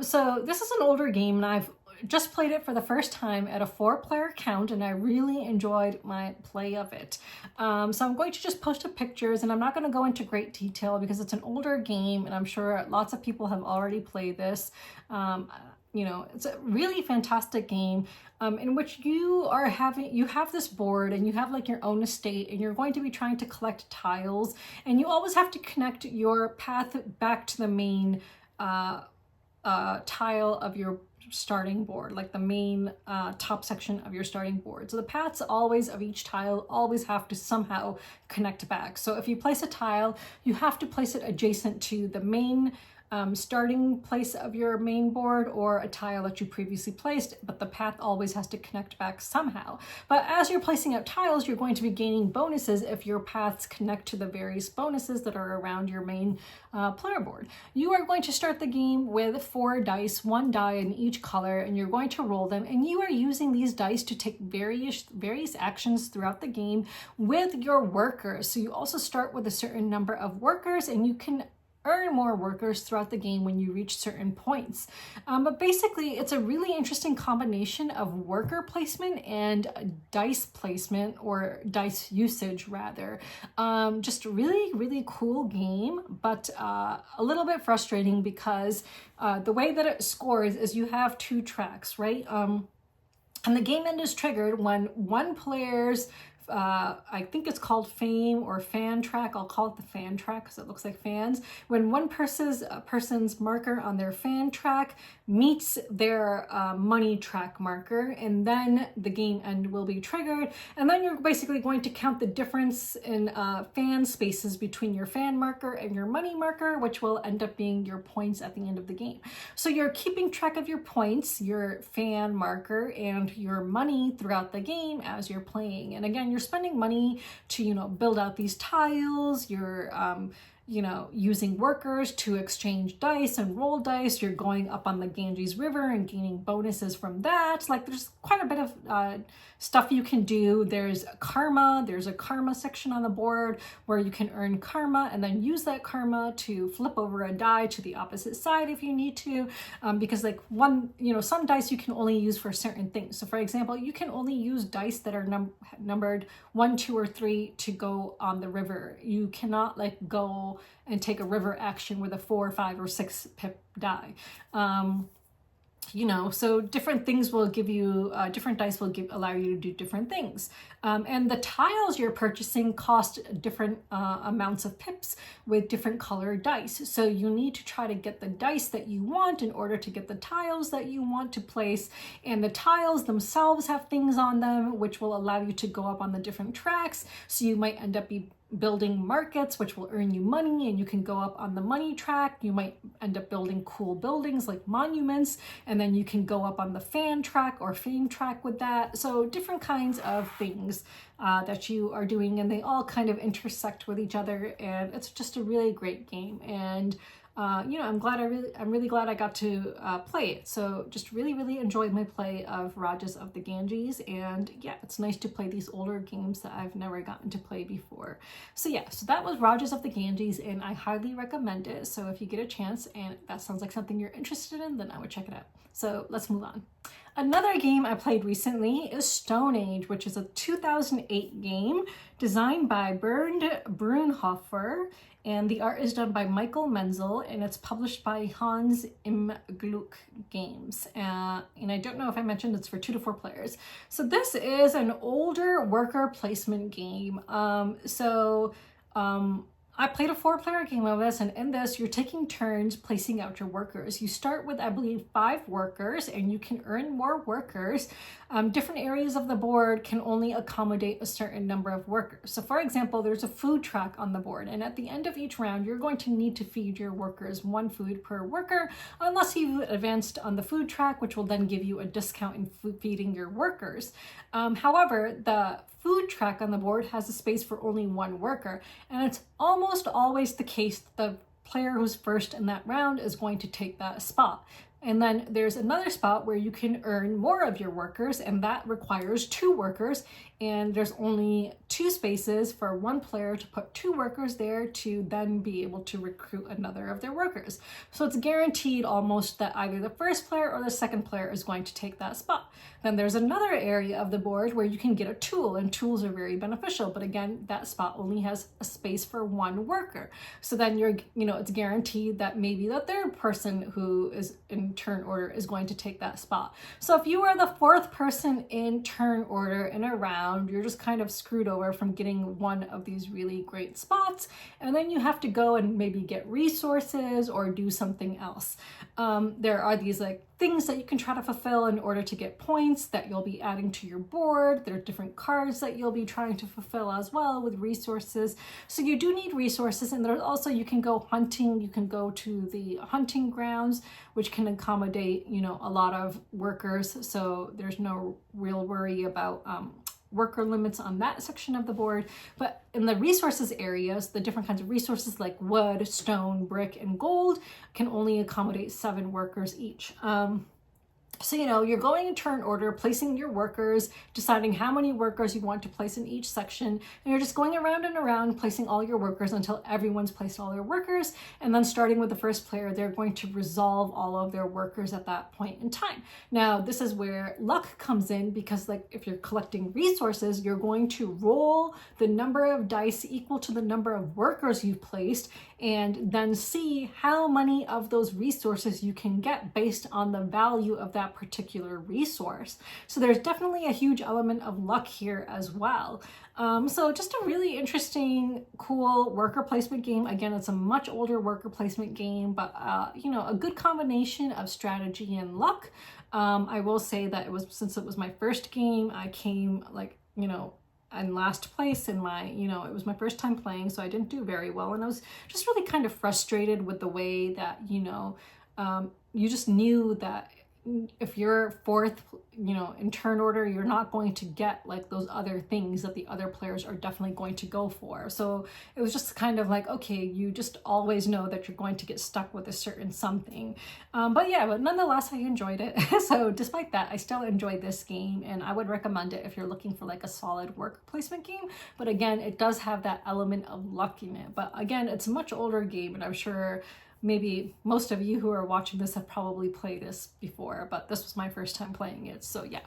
So this is an older game, and I've just played it for the first time at a 4-player count, and I really enjoyed my play of it. So I'm going to just post up pictures, and I'm not going to go into great detail because it's an older game, and I'm sure lots of people have already played this. You know, it's a really fantastic game in which you have this board, and you have like your own estate, and you're going to be trying to collect tiles, and you always have to connect your path back to the main tile of your starting board, like the main top section of your starting board. So the paths always of each tile always have to somehow connect back. So if you place a tile, you have to place it adjacent to the main starting place of your main board, or a tile that you previously placed, but the path always has to connect back somehow. But as you're placing out tiles, you're going to be gaining bonuses if your paths connect to the various bonuses that are around your main player board. You are going to start the game with 4 dice, 1 die in each color, and you're going to roll them, and you are using these dice to take various actions throughout the game with your workers. So you also start with a certain number of workers, and you can earn more workers throughout the game when you reach certain points. But basically, it's a really interesting combination of worker placement and dice placement, or dice usage rather. Just really cool game, but a little bit frustrating because the way that it scores is you have 2 tracks, right? And the game end is triggered when one player's I think it's called fame or fan track. I'll call it the fan track because it looks like fans. When one person's marker on their fan track meets their money track marker, and then the game end will be triggered. And then you're basically going to count the difference in fan spaces between your fan marker and your money marker, which will end up being your points at the end of the game. So you're keeping track of your points, your fan marker, and your money throughout the game as you're playing. And again, you're spending money to, you know, build out these tiles. You're you know, using workers to exchange dice and roll dice. You're going up on the Ganges River and gaining bonuses from that. Like, there's quite a bit of stuff you can do. There's karma. There's a karma section on the board where you can earn karma and then use that karma to flip over a die to the opposite side if you need to. Because like some dice you can only use for certain things. So for example, you can only use dice that are numbered 1, 2, or 3 to go on the river. You cannot like go and take a river action with a 4, 5, or 6 pip die. You know, so different things will give you, different dice will allow you to do different things. And the tiles you're purchasing cost different amounts of pips with different colored dice. So you need to try to get the dice that you want in order to get the tiles that you want to place. And the tiles themselves have things on them, which will allow you to go up on the different tracks. So you might end up building markets, which will earn you money, and you can go up on the money track. You might end up building cool buildings like monuments, and then you can go up on the fan track or fame track with that. So different kinds of things that you are doing, and they all kind of intersect with each other, and it's just a really great game. And you know, I'm really glad I got to play it. So just really enjoyed my play of Rajas of the Ganges, and yeah, it's nice to play these older games that I've never gotten to play before. So yeah, so that was Rajas of the Ganges, and I highly recommend it. So if you get a chance and that sounds like something you're interested in, then I would check it out. So let's move on. Another game I played recently is Stone Age, which is a 2008 game designed by Bernd Brunhofer, and the art is done by Michael Menzel, and it's published by Hans im Glück Games. And I don't know if I mentioned it's for 2 to 4 players. So this is an older worker placement game. I played a 4-player game of this, and in this, you're taking turns placing out your workers. You start with, I believe, 5 workers, and you can earn more workers. Different areas of the board can only accommodate a certain number of workers. So for example, there's a food track on the board, and at the end of each round, you're going to need to feed your workers 1 food per worker, unless you've advanced on the food track, which will then give you a discount in feeding your workers. However, the food track on the board has a space for only 1 worker, and it's almost always the case that the player who's first in that round is going to take that spot. And then there's another spot where you can earn more of your workers, and that requires 2 workers, and there's only 2 spaces for 1 player to put 2 workers there to then be able to recruit another of their workers. So it's guaranteed almost that either the first player or the second player is going to take that spot. Then there's another area of the board where you can get a tool, and tools are very beneficial, but again, that spot only has a space for 1 worker. So then it's guaranteed that maybe the third person who is in turn order is going to take that spot. So if you are the 4th person in turn order in a round, you're just kind of screwed over from getting one of these really great spots, and then you have to go and maybe get resources or do something else. There are these like things that you can try to fulfill in order to get points that you'll be adding to your board. There are different cards that you'll be trying to fulfill as well with resources. So you do need resources, and there's also, you can go hunting. You can go to the hunting grounds, which can accommodate, a lot of workers. So there's no real worry about worker limits on that section of the board. But in the resources areas, the different kinds of resources like wood, stone, brick, and gold can only accommodate 7 workers each. So, you know, you're going in turn order, placing your workers, deciding how many workers you want to place in each section, and you're just going around and around placing all your workers until everyone's placed all their workers. And then starting with the first player, they're going to resolve all of their workers at that point in time. Now, this is where luck comes in, because like if you're collecting resources, you're going to roll the number of dice equal to the number of workers you've placed, and then see how many of those resources you can get based on the value of that particular resource. So there's definitely a huge element of luck here as well. So just a really interesting, cool worker placement game. Again, it's a much older worker placement game, but you know, a good combination of strategy and luck. I will say that since it was my first game, I came like, you know, in last place in my, you know, it was my first time playing, so I didn't do very well. And I was just really kind of frustrated with the way that, you know, you just knew that if you're fourth, you know, in turn order, you're not going to get like those other things that the other players are definitely going to go for. So it was just kind of like, okay, you just always know that you're going to get stuck with a certain something. But nonetheless, I enjoyed it. So despite that, I still enjoyed this game, and I would recommend it if you're looking for like a solid worker placement game. But again, it does have that element of luck in it. But again, it's a much older game, and I'm sure maybe most of you who are watching this have probably played this before, but this was my first time playing it, so yeah.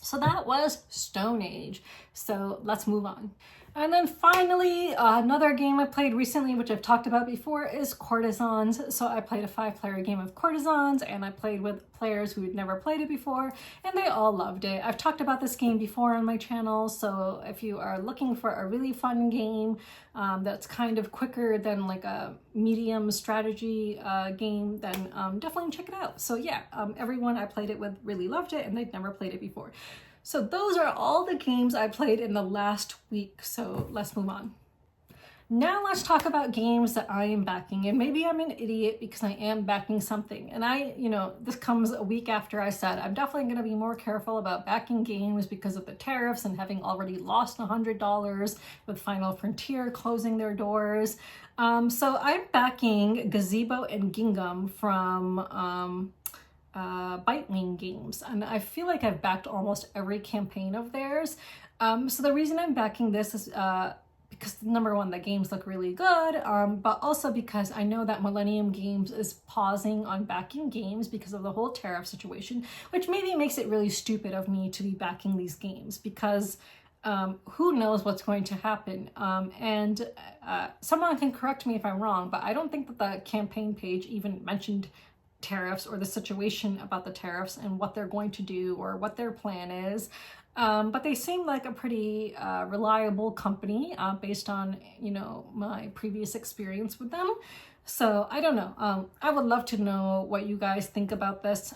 So that was Stone Age. So let's move on. And then finally, another game I played recently, which I've talked about before, is Courtisans. So I played a 5-player game of Courtisans, and I played with players who had never played it before, and they all loved it. I've talked about this game before on my channel, so if you are looking for a really fun game that's kind of quicker than like a medium strategy game, then definitely check it out. So yeah, everyone I played it with really loved it, and they'd never played it before. So those are all the games I played in the last week, so let's move on. Now let's talk about games that I am backing, and maybe I'm an idiot because I am backing something. And you know, this comes a week after I said I'm definitely going to be more careful about backing games because of the tariffs and having already lost $100 with Final Frontier closing their doors. So I'm backing Gazebo and Gingham from Bitewing Games, and I feel like I've backed almost every campaign of theirs. So the reason I'm backing this is because number one, the games look really good, but also because I know that Millennium Games is pausing on backing games because of the whole tariff situation, which maybe makes it really stupid of me to be backing these games because who knows what's going to happen. And someone can correct me if I'm wrong, but I don't think that the campaign page even mentioned tariffs or the situation about the tariffs and what they're going to do or what their plan is. But they seem like a pretty reliable company based on, you know, my previous experience with them. So I don't know. I would love to know what you guys think about this.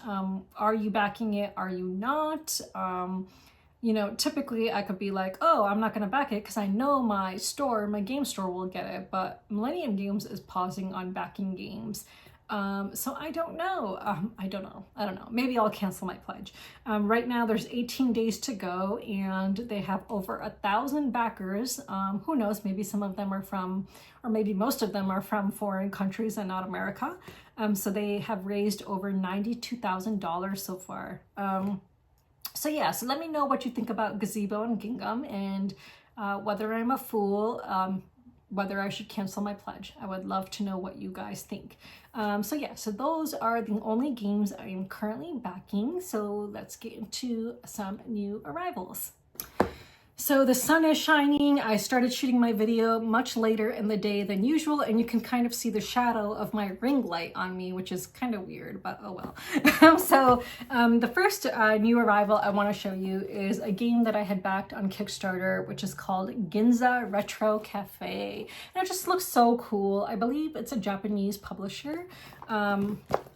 Are you backing it? Are you not? You know, typically I could be like, oh, I'm not going to back it because I know my game store will get it. But Millennium Games is pausing on backing games. So I don't know. I don't know. Maybe I'll cancel my pledge. Right now there's 18 days to go and they have over 1,000 backers. Who knows, maybe some of them are from, or maybe most of them are from foreign countries and not America. So they have raised over $92,000 so far. So yeah, so let me know what you think about Gazebo and Gingham and whether I'm a fool, whether I should cancel my pledge. I would love to know what you guys think. So yeah, so those are the only games I am currently backing. So let's get into some new arrivals. So the sun is shining. I started shooting my video much later in the day than usual, and you can kind of see the shadow of my ring light on me, which is kind of weird, but oh well. So the first new arrival I want to show you is a game that I had backed on Kickstarter, which is called Ginza Retro Cafe. And it just looks so cool. I believe it's a Japanese publisher.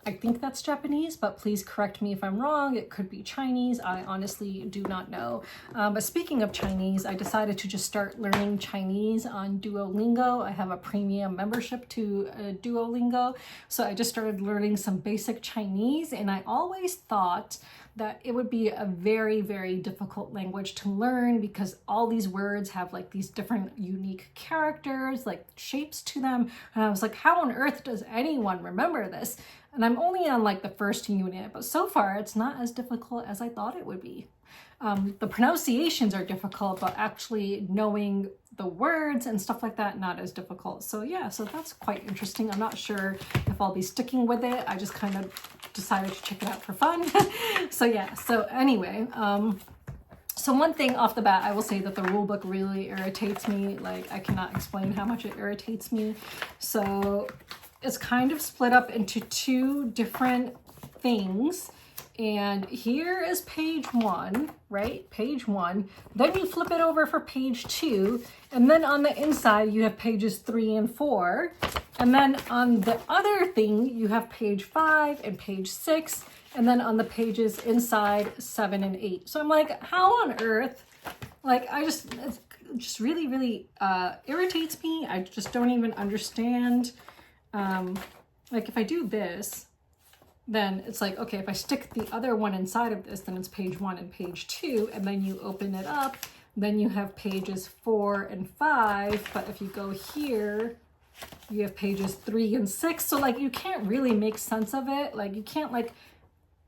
I think that's Japanese, but please correct me if I'm wrong. It could be Chinese. I honestly do not know. But speaking of Chinese, I decided to just start learning Chinese on Duolingo. I have a premium membership to Duolingo. So I just started learning some basic Chinese, and I always thought that it would be a very, very difficult language to learn because all these words have like these different unique characters, like shapes to them. And I was like, how on earth does anyone remember this? And I'm only on like the first unit, but so far it's not as difficult as I thought it would be. The pronunciations are difficult, but actually knowing the words and stuff like that, not as difficult. So yeah, so that's quite interesting. I'm not sure if I'll be sticking with it. I just kind of decided to check it out for fun. So yeah, so anyway, so one thing off the bat, I will say that the rule book really irritates me. Like, I cannot explain how much it irritates me. So it's kind of split up into two different things. And here is page 1, right? Page 1. Then you flip it over for page 2. And then on the inside, you have pages 3 and 4. And then on the other thing, you have page 5 and page 6. And then on the pages inside, 7 and 8. So I'm like, how on earth? Like, it just really, really irritates me. I just don't even understand. Like, if I do this, then it's like, okay, if I stick the other one inside of this, then it's page 1 and page 2, and then you open it up, then you have pages 4 and 5, but if you go here, you have pages 3 and 6, so like you can't really make sense of it. Like, you can't like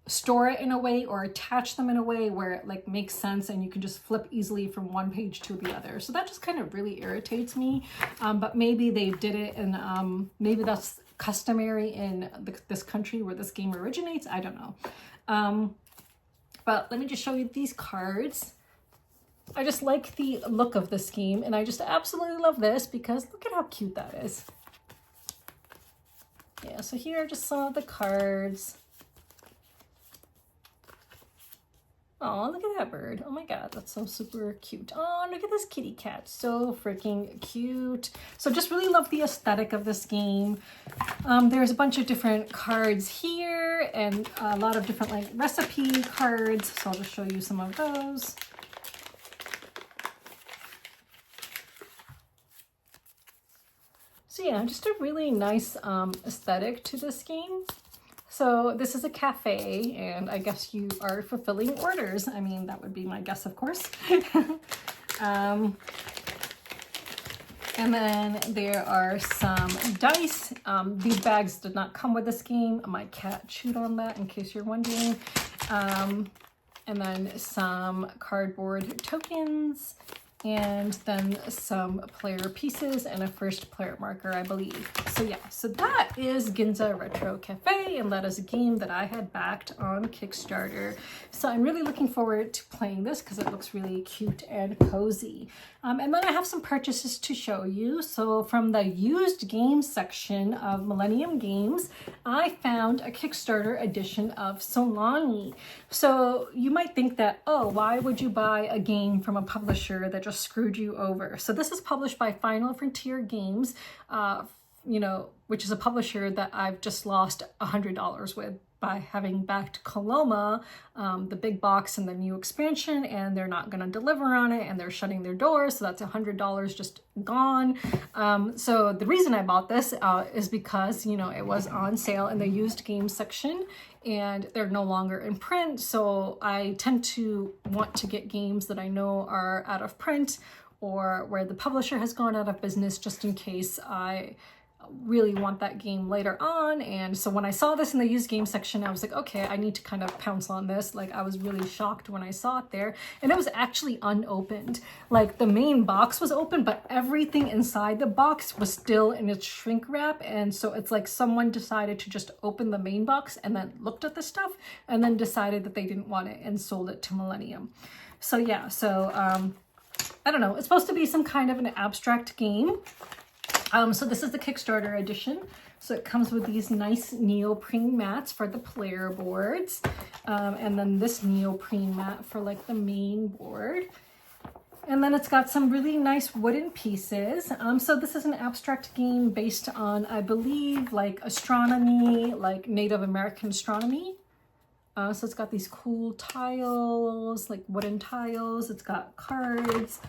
store it in a way or attach them in a way where it like makes sense and you can just flip easily from one page to the other. So that just kind of really irritates me, but maybe they did it and maybe that's customary in this country where this game originates. I don't know. But let me just show you these cards. I just like the look of this game, and I just absolutely love this because look at how cute that is. Yeah, so here are just some of the cards. Oh, look at that bird. Oh my god, that's so super cute. Oh, look at this kitty cat. So freaking cute. So just really love the aesthetic of this game. There's a bunch of different cards here and a lot of different like recipe cards. So I'll just show you some of those. So yeah, just a really nice aesthetic to this game. So this is a cafe, and I guess you are fulfilling orders. I mean, that would be my guess, of course. And then there are some dice. These bags did not come with this game. My cat chewed on that, in case you're wondering. And then some cardboard tokens, and then some player pieces and a first player marker, I believe. So yeah, so that is Ginza Retro Cafe, and that is a game that I had backed on Kickstarter. So I'm really looking forward to playing this because it looks really cute and cozy. And then I have some purchases to show you. So from the used games section of Millennium Games, I found a Kickstarter edition of Solani. So you might think that, oh, why would you buy a game from a publisher that just screwed you over? So this is published by Final Frontier Games, you know, which is a publisher that I've just lost $100 with by having backed Coloma, the big box and the new expansion, and they're not going to deliver on it and they're shutting their doors. So that's $100 just gone. So the reason I bought this is because, you know, it was on sale in the used games section and they're no longer in print. So I tend to want to get games that I know are out of print or where the publisher has gone out of business, just in case I really want that game later on. And so when I saw this in the used game section, I was like, okay, I need to kind of pounce on this. Like, I was really shocked when I saw it there, and it was actually unopened. Like, the main box was open, but everything inside the box was still in its shrink wrap. And so it's like someone decided to just open the main box and then looked at the stuff and then decided that they didn't want it and sold it to Millennium. So yeah, so I don't know, it's supposed to be some kind of an abstract game. So this is the Kickstarter edition. So it comes with these nice neoprene mats for the player boards. And then this neoprene mat for like the main board. And then it's got some really nice wooden pieces. So this is an abstract game based on, I believe, like astronomy, like Native American astronomy. So it's got these cool tiles, like wooden tiles. It's got cards.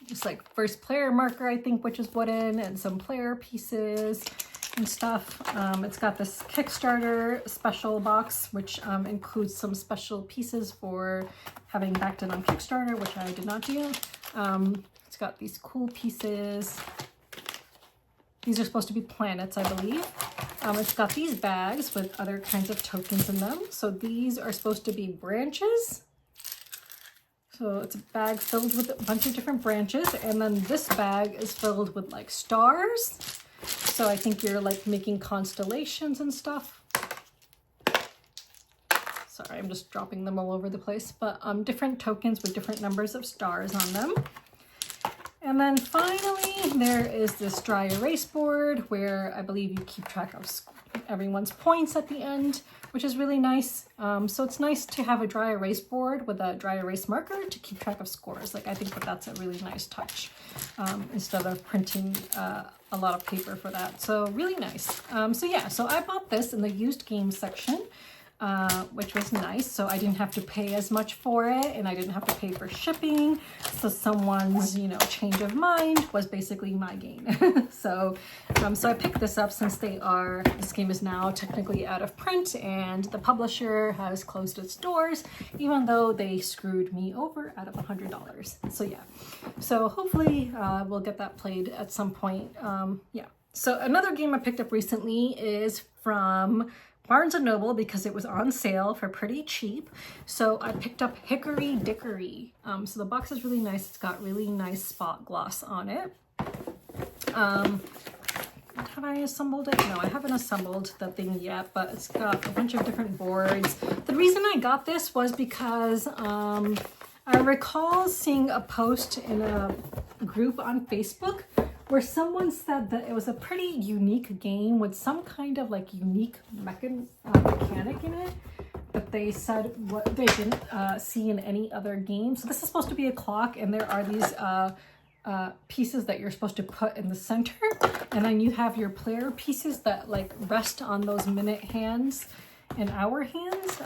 Just like first player marker, I think, which is wooden, and some player pieces. and stuff. It's got this Kickstarter special box, which includes some special pieces for having backed it on Kickstarter, which I did not do. It's got these cool pieces. These are supposed to be planets, I believe. It's got these bags with other kinds of tokens in them. So these are supposed to be branches. So it's a bag filled with a bunch of different branches. And then this bag is filled with like stars. So I think you're like making constellations and stuff. Sorry, I'm just dropping them all over the place. But different tokens with different numbers of stars on them. And then finally, there is this dry erase board where I believe you keep track of everyone's points at the end, which is really nice. So it's nice to have a dry erase board with a dry erase marker to keep track of scores. Like I think that that's a really nice touch instead of printing a lot of paper for that. So really nice. So yeah, so I bought this in the used games section. Which was nice. So I didn't have to pay as much for it and I didn't have to pay for shipping. So someone's, you know, change of mind was basically my gain. So I picked this up since this game is now technically out of print and the publisher has closed its doors, even though they screwed me over out of $100. So yeah, so hopefully we'll get that played at some point. Yeah. So another game I picked up recently is from Barnes & Noble because it was on sale for pretty cheap. So I picked up Hickory Dickory. So the box is really nice. It's got really nice spot gloss on it. Have I assembled it? No, I haven't assembled the thing yet, but it's got a bunch of different boards. The reason I got this was because I recall seeing a post in a group on Facebook where someone said that it was a pretty unique game with some kind of like unique mechanic in it, but they said what they didn't see in any other game. So this is supposed to be a clock and there are these pieces that you're supposed to put in the center, and then you have your player pieces that like rest on those minute hands and hour hands.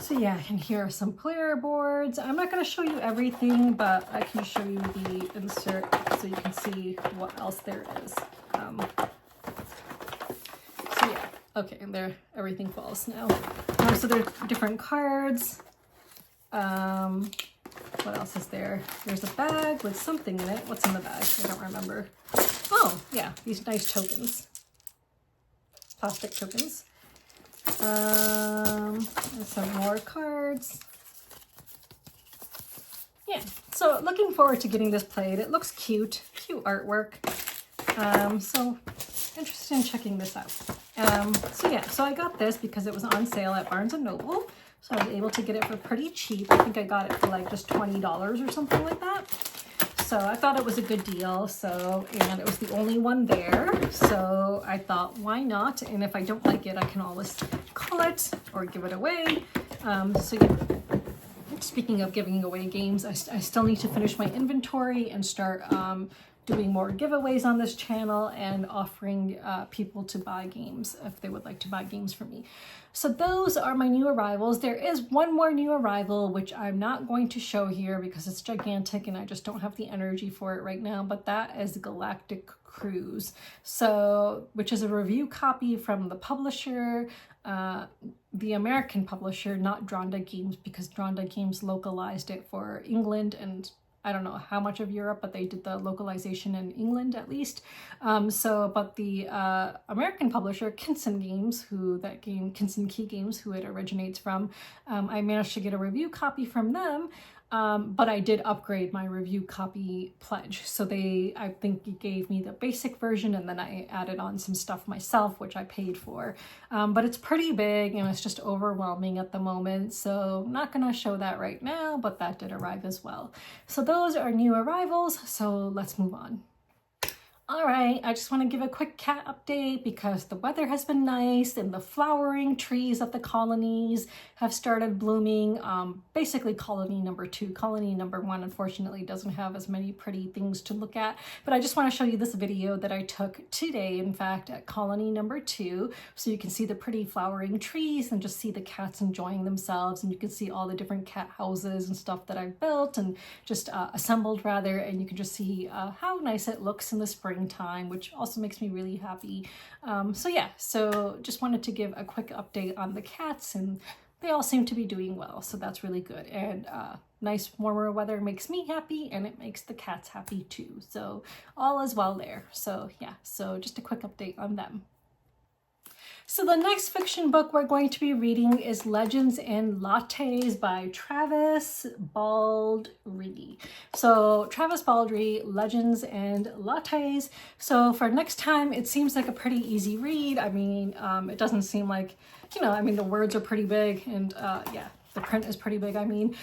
So yeah, and here are some player boards. I'm not going to show you everything, but I can show you the insert so you can see what else there is. So yeah, okay, and there everything falls now. So there's different cards. What else is there? There's a bag with something in it. What's in the bag? I don't remember. Oh yeah, these nice tokens, plastic tokens. And some more cards. Yeah, so looking forward to getting this played. It looks cute artwork. So interested in checking this out. So yeah, so I got this because it was on sale at Barnes & Noble. So I was able to get it for pretty cheap. I think I got it for like just $20 or something like that. So I thought it was a good deal. So, and it was the only one there. So I thought, why not? And if I don't like it, I can always call it or give it away. So yeah, speaking of giving away games, I still need to finish my inventory and start doing more giveaways on this channel and offering people to buy games if they would like to buy games from me. So those are my new arrivals. There is one more new arrival, which I'm not going to show here because it's gigantic and I just don't have the energy for it right now, but that is Galactic Cruise. So, which is a review copy from the publisher, the American publisher, not Dronda Games, because Dronda Games localized it for England and I don't know how much of Europe, but they did the localization in England at least. But the American publisher, Kinson Games, Kinson Key Games, who it originates from, I managed to get a review copy from them. But I did upgrade my review copy pledge. So I think gave me the basic version and then I added on some stuff myself, which I paid for. But it's pretty big and it's just overwhelming at the moment. So I'm not gonna show that right now, but that did arrive as well. So those are new arrivals. So let's move on. All right, I just want to give a quick cat update because the weather has been nice and the flowering trees at the colonies have started blooming. Basically colony number 2. Colony number 1 unfortunately doesn't have as many pretty things to look at, but I just want to show you this video that I took today, in fact, at colony number 2, so you can see the pretty flowering trees and just see the cats enjoying themselves, and you can see all the different cat houses and stuff that I've built and just assembled rather, and you can just see how nice it looks in the spring springtime, which also makes me really happy. So yeah, so just wanted to give a quick update on the cats, and they all seem to be doing well, so that's really good. And nice warmer weather makes me happy, and it makes the cats happy too. So all is well there. So yeah, so just a quick update on them. So the next fiction book we're going to be reading is Legends and Lattes by Travis Baldree. So Travis Baldree, Legends and Lattes. So for next time, it seems like a pretty easy read. I mean, it doesn't seem like, you know, I mean, the words are pretty big, and yeah, the print is pretty big, I mean.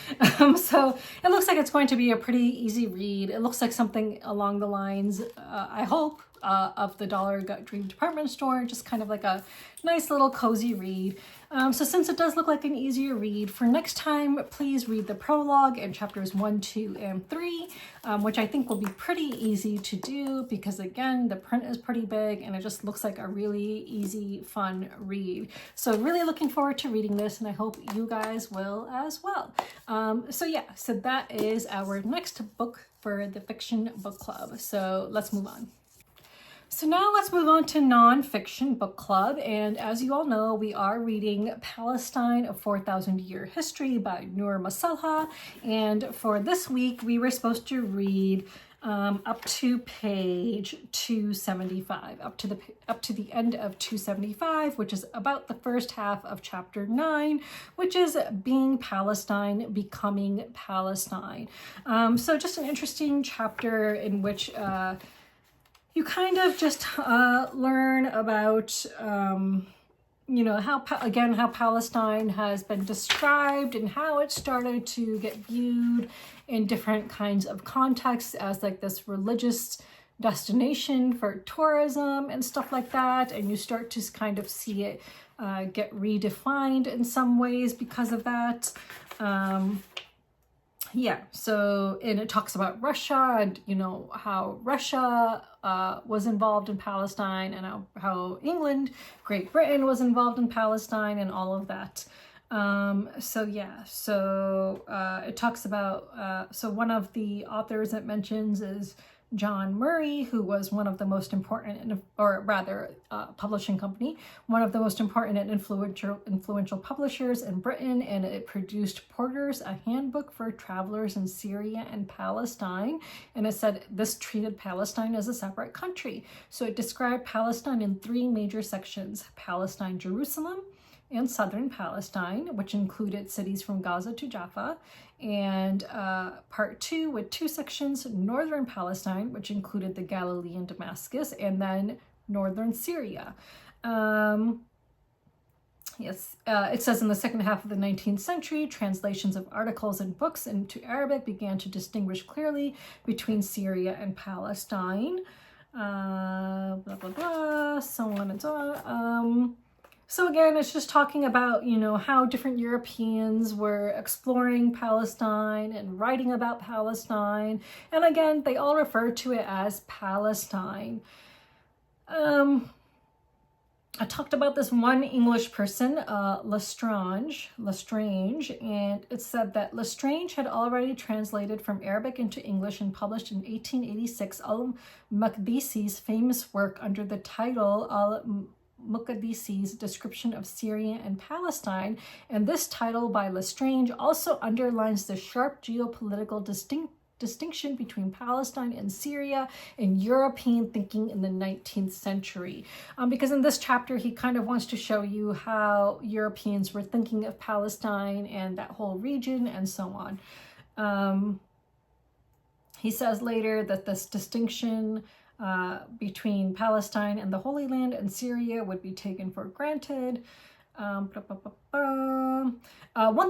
So it looks like it's going to be a pretty easy read. It looks like something along the lines, I hope, of the Dollar Gut Dream department store, just kind of like a nice little cozy read. So since it does look like an easier read, for next time, please read the prologue and chapters 1, 2, and 3, which I think will be pretty easy to do because, again, the print is pretty big and it just looks like a really easy, fun read. So really looking forward to reading this, and I hope you guys will as well. So yeah, so that is our next book for the Fiction Book Club. So let's move on. So now let's move on to Nonfiction Book Club, and as you all know, we are reading Palestine, A 4,000-Year History by Noor Masalha, and for this week, we were supposed to read up to page 275, up to the end of 275, which is about the first half of chapter 9, which is Being Palestine, Becoming Palestine. So just an interesting chapter in which you kind of just learn about, you know, how Palestine has been described and how it started to get viewed in different kinds of contexts as like this religious destination for tourism and stuff like that. And you start to kind of see it get redefined in some ways because of that. Yeah, so, and it talks about Russia and, you know, how Russia was involved in Palestine, and how England, Great Britain was involved in Palestine and all of that. So yeah, so it talks about, so one of the authors it mentions is John Murray, who was one of the most important, or rather, publishing company, one of the most important and influential publishers in Britain, and it produced Porter's A Handbook for Travelers in Syria and Palestine, and it said this treated Palestine as a separate country. So it described Palestine in 3 major sections: Palestine, Jerusalem, and southern Palestine, which included cities from Gaza to Jaffa, and part 2 with 2 sections, northern Palestine, which included the Galilee and Damascus, and then northern Syria. Yes, it says in the second half of the 19th century, translations of articles and books into Arabic began to distinguish clearly between Syria and Palestine. Blah, blah, blah, so on and so on. So again, it's just talking about, you know, how different Europeans were exploring Palestine and writing about Palestine. And again, they all refer to it as Palestine. I talked about this one English person, Lestrange, and it said that Lestrange had already translated from Arabic into English and published in 1886 al-Maqdisi's famous work under the title Muqaddisi's Description of Syria and Palestine, and this title by Lestrange also underlines the sharp geopolitical distinction between Palestine and Syria in European thinking in the 19th century. Because in this chapter, he kind of wants to show you how Europeans were thinking of Palestine and that whole region and so on. He says later that this distinction between Palestine and the Holy Land and Syria would be taken for granted. One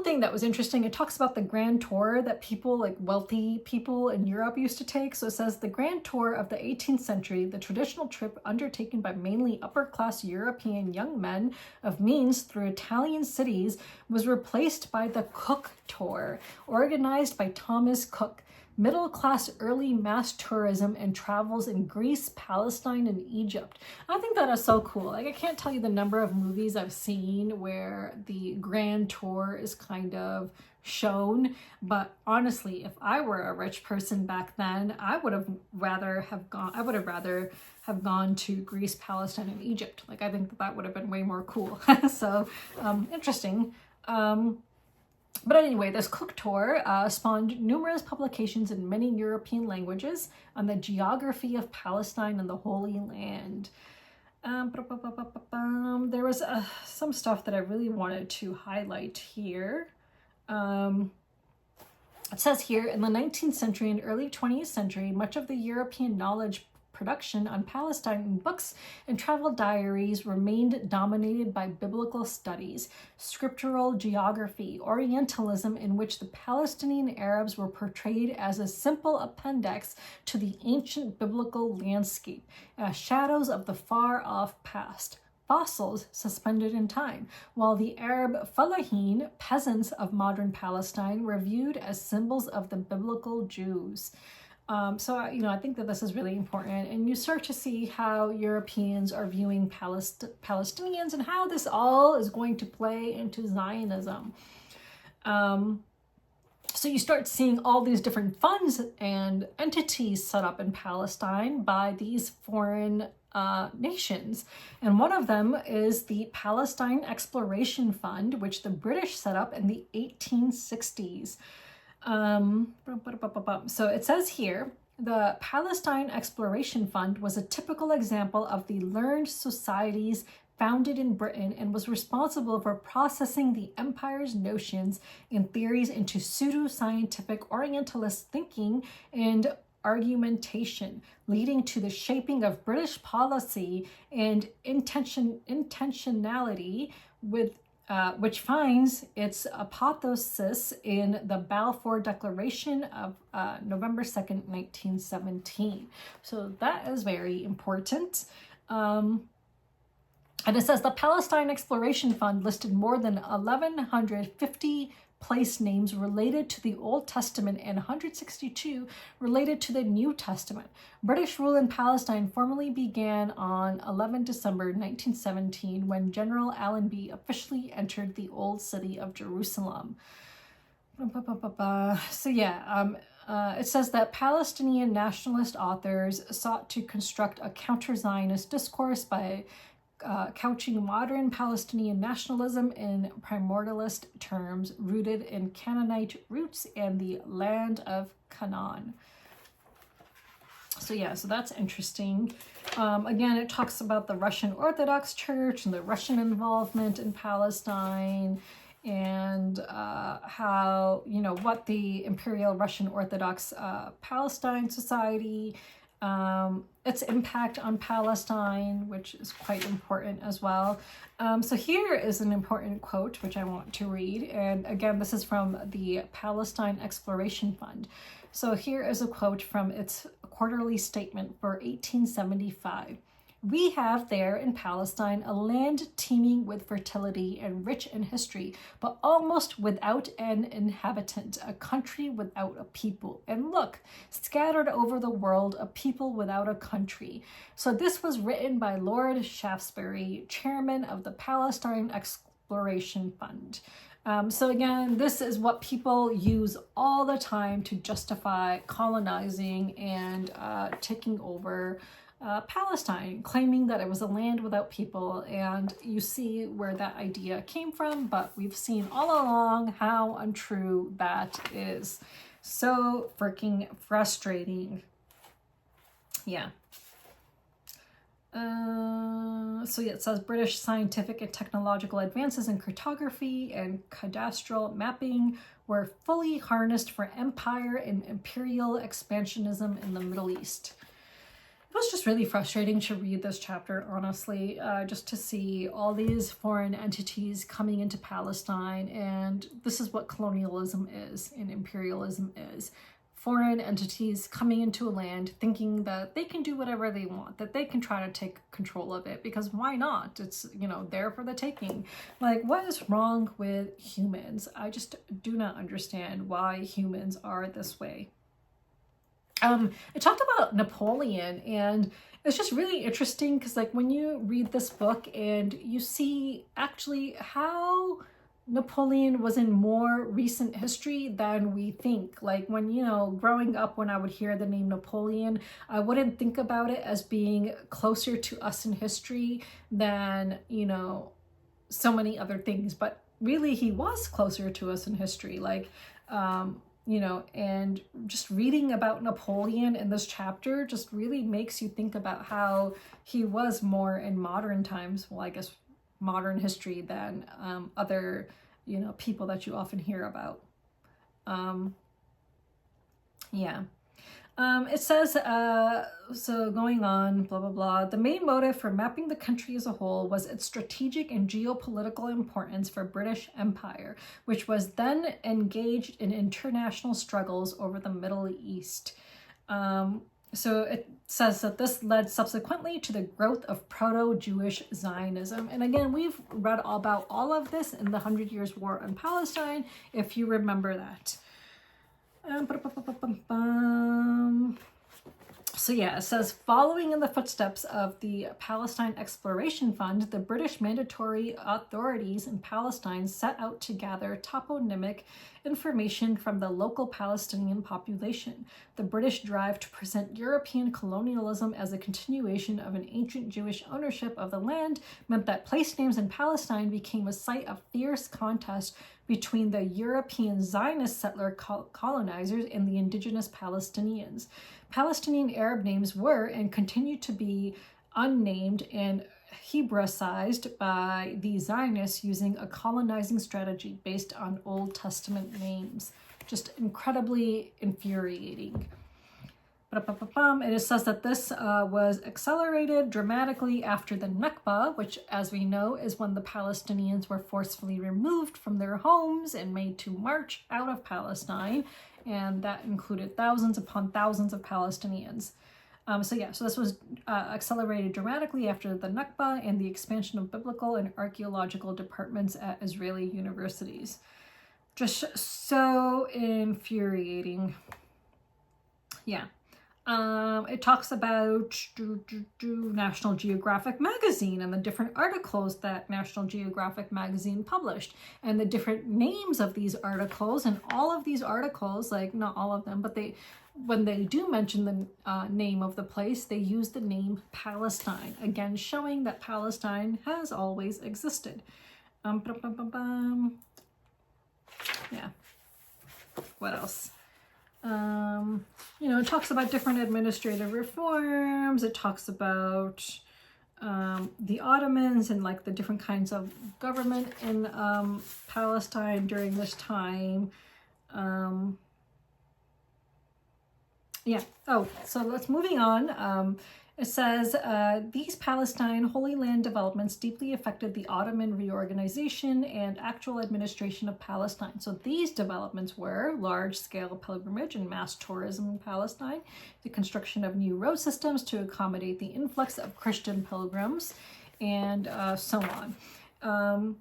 thing that was interesting, it talks about the grand tour that people, like wealthy people in Europe, used to take. So it says the grand tour of the 18th century, the traditional trip undertaken by mainly upper-class European young men of means through Italian cities, was replaced by the Cook tour, organized by Thomas Cook. Middle-class early mass tourism and travels in Greece, Palestine, and Egypt. I think that is so cool. Like, I can't tell you the number of movies I've seen where the grand tour is kind of shown. But honestly, if I were a rich person back then, I would have rather have gone to Greece, Palestine, and Egypt. Like, I think that would have been way more cool. So interesting. But anyway, this cook tour spawned numerous publications in many European languages on the geography of Palestine and the Holy Land. There was some stuff that I really wanted to highlight here. It says here, in the 19th century and early 20th century, much of the European knowledge production on Palestine in books and travel diaries remained dominated by biblical studies, scriptural geography, Orientalism, in which the Palestinian Arabs were portrayed as a simple appendix to the ancient biblical landscape, as shadows of the far-off past, fossils suspended in time, while the Arab Falahin, peasants of modern Palestine, were viewed as symbols of the biblical Jews. So, I think that this is really important, and you start to see how Europeans are viewing Palestinians and how this all is going to play into Zionism. So you start seeing all these different funds and entities set up in Palestine by these foreign nations. And one of them is the Palestine Exploration Fund, which the British set up in the 1860s. So it says here, the Palestine Exploration Fund was a typical example of the learned societies founded in Britain and was responsible for processing the empire's notions and theories into pseudo-scientific Orientalist thinking and argumentation, leading to the shaping of British policy and intentionality with which finds its apotheosis in the Balfour Declaration of November 2nd, 1917. So that is very important. And it says the Palestine Exploration Fund listed more than 1,150 place names related to the Old Testament and 162 related to the New Testament. British rule in Palestine formally began on 11 December 1917 when General Allenby officially entered the Old City of Jerusalem. So it says that Palestinian nationalist authors sought to construct a counter-Zionist discourse by couching modern Palestinian nationalism in primordialist terms rooted in Canaanite roots and the land of Canaan. So that's interesting. Again, it talks about the Russian Orthodox Church and the Russian involvement in Palestine, and how, what the Imperial Russian Orthodox Palestine Society, its impact on Palestine, which is quite important as well. So here is an important quote, which I want to read. And again, this is from the Palestine Exploration Fund. So here is a quote from its quarterly statement for 1875. We have there in Palestine a land teeming with fertility and rich in history, but almost without an inhabitant, a country without a people. And look, scattered over the world, a people without a country. So this was written by Lord Shaftesbury, chairman of the Palestine Exploration Fund. So again, this is what people use all the time to justify colonizing and taking over Palestine, claiming that it was a land without people. And you see where that idea came from, but we've seen all along how untrue that is. So freaking frustrating. Yeah. It says British scientific and technological advances in cartography and cadastral mapping were fully harnessed for empire and imperial expansionism in the Middle East. It was just really frustrating to read this chapter, honestly, just to see all these foreign entities coming into Palestine. And this is what colonialism is and imperialism is. Foreign entities coming into a land thinking that they can do whatever they want, that they can try to take control of it, because why not? It's, there for the taking. Like, what is wrong with humans? I just do not understand why humans are this way. It talked about Napoleon, and it's just really interesting because, like, when you read this book and you see actually how Napoleon was in more recent history than we think. Like when, you know, growing up, when I would hear the name Napoleon, I wouldn't think about it as being closer to us in history than, you know, so many other things. But really, he was closer to us in history. Like, you know, and just reading about Napoleon in this chapter just really makes you think about how he was more in modern times. Well, I guess modern history than other, you know, people that you often hear about. Yeah. It says, so going on, blah, blah, blah. The main motive for mapping the country as a whole was its strategic and geopolitical importance for British Empire, which was then engaged in international struggles over the Middle East. So it says that this led subsequently to the growth of proto-Jewish Zionism. And again, we've read all about all of this in the 100 Years' War on Palestine, if you remember that. So yeah, it says, following in the footsteps of the Palestine Exploration Fund, the British mandatory authorities in Palestine set out to gather toponymic information from the local Palestinian population. The British drive to present European colonialism as a continuation of an ancient Jewish ownership of the land meant that place names in Palestine became a site of fierce contest between the European Zionist settler colonizers and the indigenous Palestinians. Palestinian Arab names were and continue to be unnamed and Hebraicized by the Zionists using a colonizing strategy based on Old Testament names. Just incredibly infuriating. And it says that this was accelerated dramatically after the Nakba, which, as we know, is when the Palestinians were forcefully removed from their homes and made to march out of Palestine. And that included thousands upon thousands of Palestinians. So this was accelerated dramatically after the Nakba and the expansion of biblical and archaeological departments at Israeli universities. Just so infuriating. Yeah. It talks about National Geographic magazine and the different articles that National Geographic magazine published and the different names of these articles. And all of these articles, like not all of them, but when they do mention the name of the place, they use the name Palestine, again showing that Palestine has always existed. Yeah. What else? You know, it talks about different administrative reforms. It talks about the Ottomans and like the different kinds of government in Palestine during this time. Yeah. Oh, so let's moving on. It says, these Palestine Holy Land developments deeply affected the Ottoman reorganization and actual administration of Palestine. So these developments were large-scale pilgrimage and mass tourism in Palestine, the construction of new road systems to accommodate the influx of Christian pilgrims, and so on.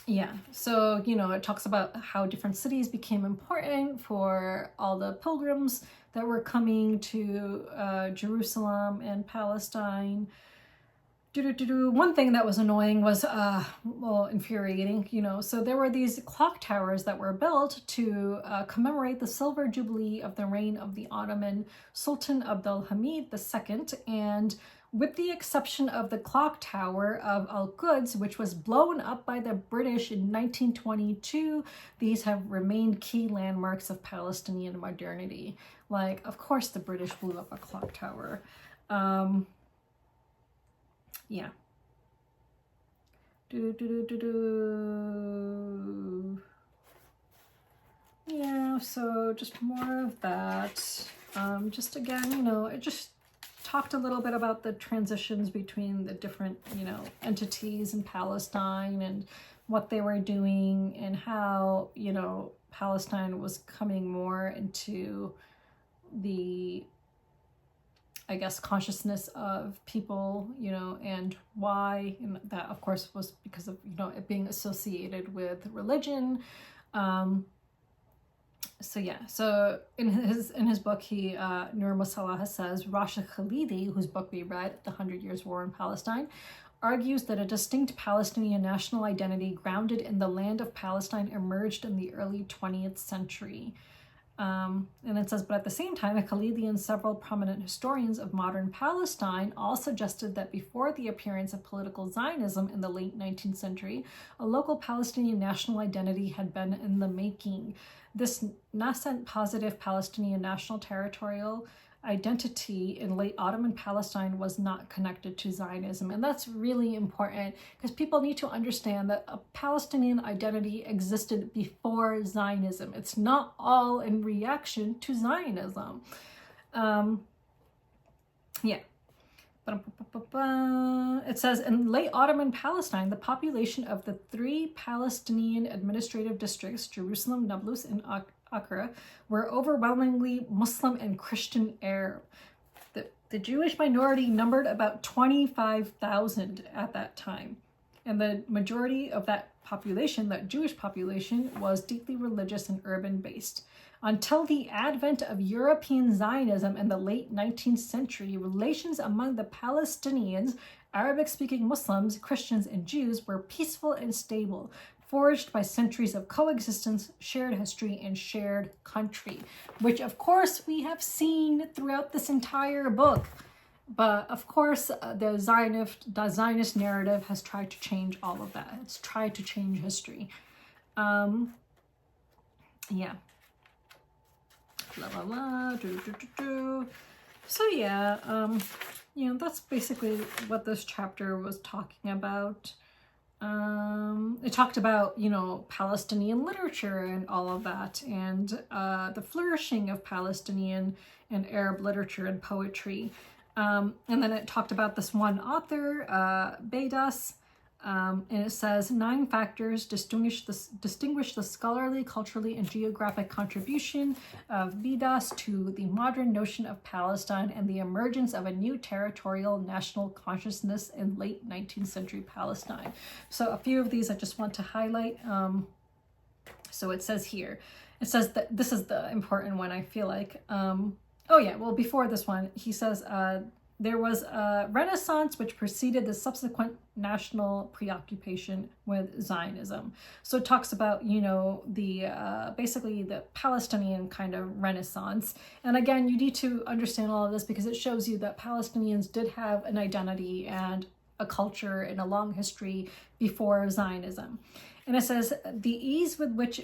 Yeah, so, you know, it talks about how different cities became important for all the pilgrims that were coming to Jerusalem and Palestine. One thing that was annoying was, well, infuriating, you know, so there were these clock towers that were built to commemorate the silver jubilee of the reign of the Ottoman Sultan Abdulhamid II, and with the exception of the clock tower of Al-Quds, which was blown up by the British in 1922, these have remained key landmarks of Palestinian modernity. Like, of course the British blew up a clock tower. Yeah. Yeah, so just more of that. Just again, you know, it just talked a little bit about the transitions between the different, you know, entities in Palestine and what they were doing and how, you know, Palestine was coming more into the, I guess, consciousness of people, you know, and why. And that, of course, was because of, you know, it being associated with religion. So yeah, so in his book, he Nur Masalah says Rasha Khalidi, whose book we read, The 100 Years' War in Palestine, argues that a distinct Palestinian national identity grounded in the land of Palestine emerged in the early 20th century. And it says, but at the same time, Khalidi and several prominent historians of modern Palestine all suggested that before the appearance of political Zionism in the late 19th century, a local Palestinian national identity had been in the making. This nascent positive Palestinian national territorial identity in late Ottoman Palestine was not connected to Zionism. And that's really important because people need to understand that a Palestinian identity existed before Zionism. It's not all in reaction to Zionism. Yeah. It says, in late Ottoman Palestine, the population of the 3 Palestinian administrative districts, Jerusalem, Nablus, and Accra, were overwhelmingly Muslim and Christian Arab. The Jewish minority numbered about 25,000 at that time. And the majority of that population, that Jewish population, was deeply religious and urban-based. Until the advent of European Zionism in the late 19th century, relations among the Palestinians, Arabic-speaking Muslims, Christians, and Jews were peaceful and stable, forged by centuries of coexistence, shared history, and shared country, which of course we have seen throughout this entire book. But of course, the Zionist narrative has tried to change all of that. It's tried to change history. Yeah. Blah, blah, blah. So yeah, you know, that's basically what this chapter was talking about. It talked about, you know, Palestinian literature and all of that, and the flourishing of Palestinian and Arab literature and poetry. And then it talked about this one author, Beidas, and it says 9 factors distinguish the scholarly, culturally, and geographic contribution of Beidas to the modern notion of Palestine and the emergence of a new territorial national consciousness in late 19th century Palestine. So a few of these I just want to highlight. So it says here, it says that this is the important one, I feel like. Oh yeah, well, before this one, he says, there was a renaissance which preceded the subsequent national preoccupation with Zionism. So it talks about, you know, the basically the Palestinian kind of renaissance. And again, you need to understand all of this because it shows you that Palestinians did have an identity and a culture and a long history before Zionism. And it says the ease with which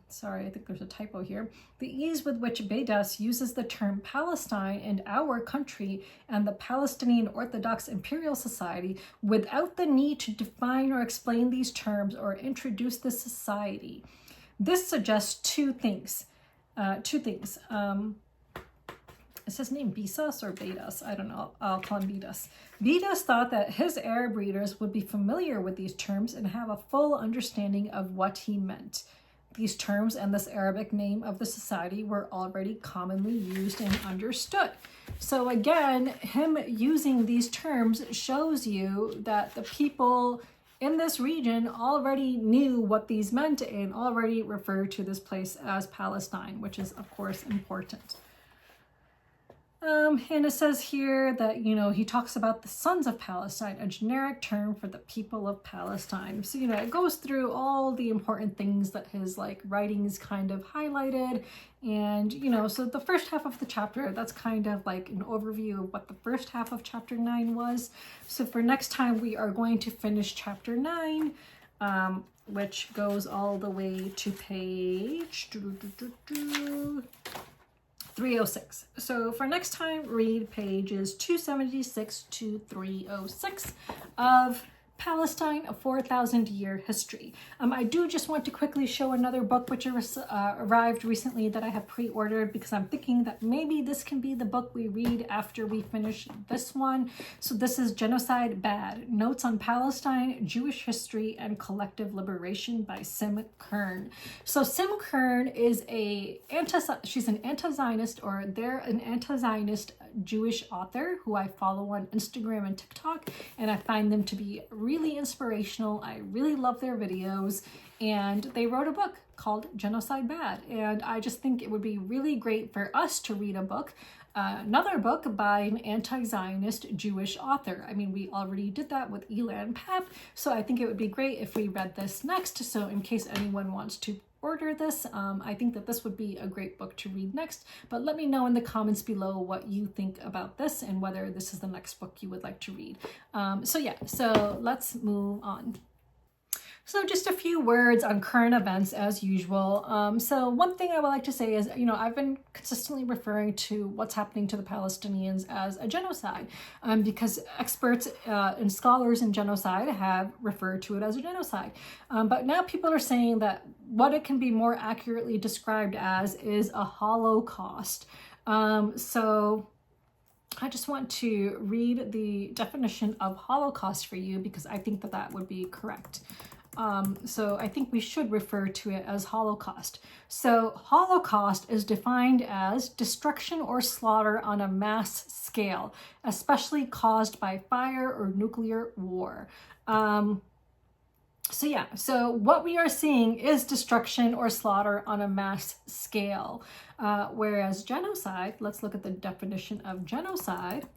sorry, I think there's a typo here. The ease with which Beidas uses the term Palestine and our country and the Palestinian Orthodox Imperial Society without the need to define or explain these terms or introduce the society. This suggests two things. Is his name Bisas or Beidas? I don't know. I'll call him Beidas. Beidas thought that his Arab readers would be familiar with these terms and have a full understanding of what he meant. These terms and this Arabic name of the society were already commonly used and understood. So again, him using these terms shows you that the people in this region already knew what these meant and already referred to this place as Palestine, which is of course important. And it says here that, you know, he talks about the sons of Palestine, a generic term for the people of Palestine. So, you know, it goes through all the important things that his like writings kind of highlighted. And, you know, so the first half of the chapter, that's kind of like an overview of what the first half of chapter 9 was. So for next time, we are going to finish chapter 9, which goes all the way to page 306. So for next time, read pages 276 to 306 of Palestine, a 4,000-year history. I do just want to quickly show another book which arrived recently that I have pre-ordered because I'm thinking that maybe this can be the book we read after we finish this one. So this is Genocide Bad, Notes on Palestine, Jewish History, and Collective Liberation by Sim Kern. So Sim Kern is she's an anti-Zionist, or they're an anti-Zionist Jewish author who I follow on Instagram and TikTok, and I find them to be really inspirational. I really love their videos, and they wrote a book called Genocide Bad, and I just think it would be really great for us to read a book another book by an anti-Zionist Jewish author. I mean, we already did that with Elan Papp, so I think it would be great if we read this next. So in case anyone wants to order this, I think that this would be a great book to read next. But let me know in the comments below what you think about this and whether this is the next book you would like to read. So let's move on. So just a few words on current events as usual. So one thing I would like to say is, I've been consistently referring to what's happening to the Palestinians as a genocide, because experts and scholars in genocide have referred to it as a genocide. But now people are saying that what it can be more accurately described as is a Holocaust. So I just want to read the definition of Holocaust for you because I think that that would be correct. So I think we should refer to it as Holocaust. So Holocaust is defined as destruction or slaughter on a mass scale, especially caused by fire or nuclear war. So what we are seeing is destruction or slaughter on a mass scale, whereas genocide, let's look at the definition of genocide.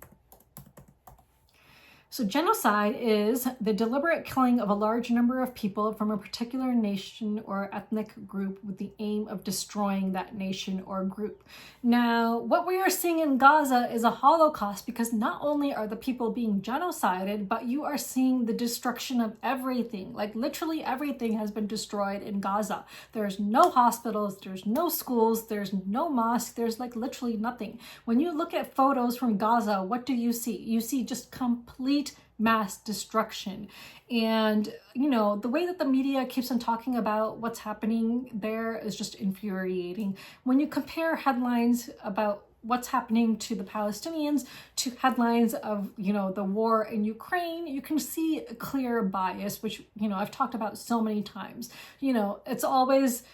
So genocide is the deliberate killing of a large number of people from a particular nation or ethnic group with the aim of destroying that nation or group. Now, what we are seeing in Gaza is a Holocaust because not only are the people being genocided, but you are seeing the destruction of everything. Like literally everything has been destroyed in Gaza. There's no hospitals, there's no schools, there's no mosque, there's like literally nothing. When you look at photos from Gaza, what do you see? You see just complete mass destruction. And the way that the media keeps on talking about what's happening there is just infuriating. When you compare headlines about what's happening to the Palestinians to headlines of the war in Ukraine, you can see a clear bias, which I've talked about so many times. It's always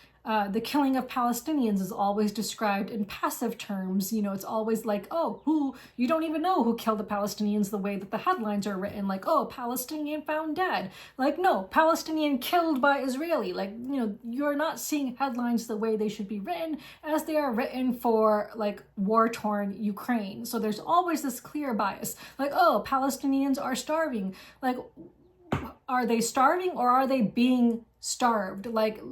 the killing of Palestinians is always described in passive terms. It's always like, oh, you don't even know who killed the Palestinians, the way that the headlines are written, like, oh, Palestinian found dead. Like, no, Palestinian killed by Israeli. Like, you're not seeing headlines the way they should be written as they are written for like war-torn Ukraine. So there's always this clear bias, like, oh, Palestinians are starving. Like, are they starving or are they being starved? Like,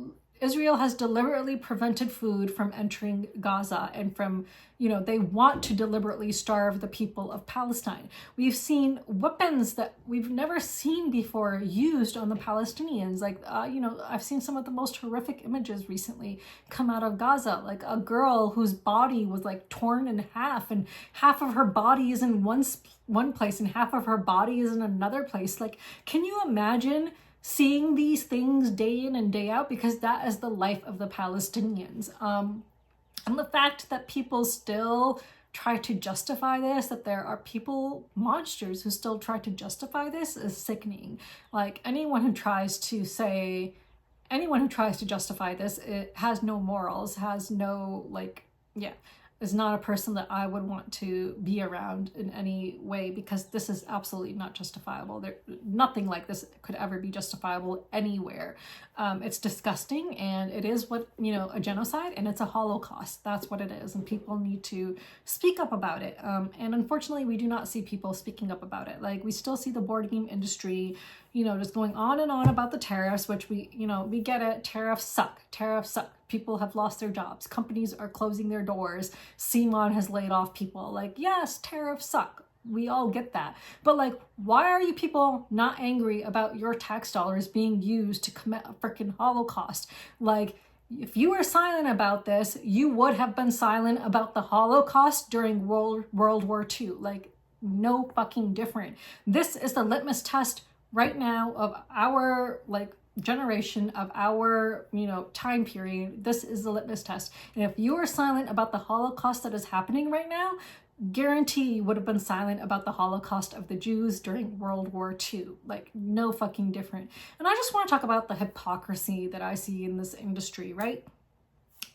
Israel has deliberately prevented food from entering Gaza and from, they want to deliberately starve the people of Palestine. We've seen weapons that we've never seen before used on the Palestinians. Like, I've seen some of the most horrific images recently come out of Gaza, like a girl whose body was like torn in half and half of her body is in one place and half of her body is in another place. Like, can you imagine seeing these things day in and day out? Because that is the life of the Palestinians. And the fact that people still try to justify this, that there are people, monsters, who still try to justify this is sickening. Like, anyone who tries to justify this, it has no morals, has no, is not a person that I would want to be around in any way, because this is absolutely not justifiable. Nothing like this could ever be justifiable anywhere. It's disgusting, and it is a genocide, and it's a Holocaust. That's what it is, and people need to speak up about it. And unfortunately, we do not see people speaking up about it. Like, we still see the board game industry, just going on and on about the tariffs, which we get it. Tariffs suck. People have lost their jobs. Companies are closing their doors. CMON has laid off people. Like, yes, tariffs suck. We all get that. But like, why are you people not angry about your tax dollars being used to commit a freaking Holocaust? Like, if you were silent about this, you would have been silent about the Holocaust during World War II. Like, no fucking different. This is the litmus test right now of our generation, of our time period. This is the litmus test. And if you are silent about the Holocaust that is happening right now, guarantee you would have been silent about the Holocaust of the Jews during World War II. Like, no fucking different. And I just want to talk about the hypocrisy that I see in this industry, right?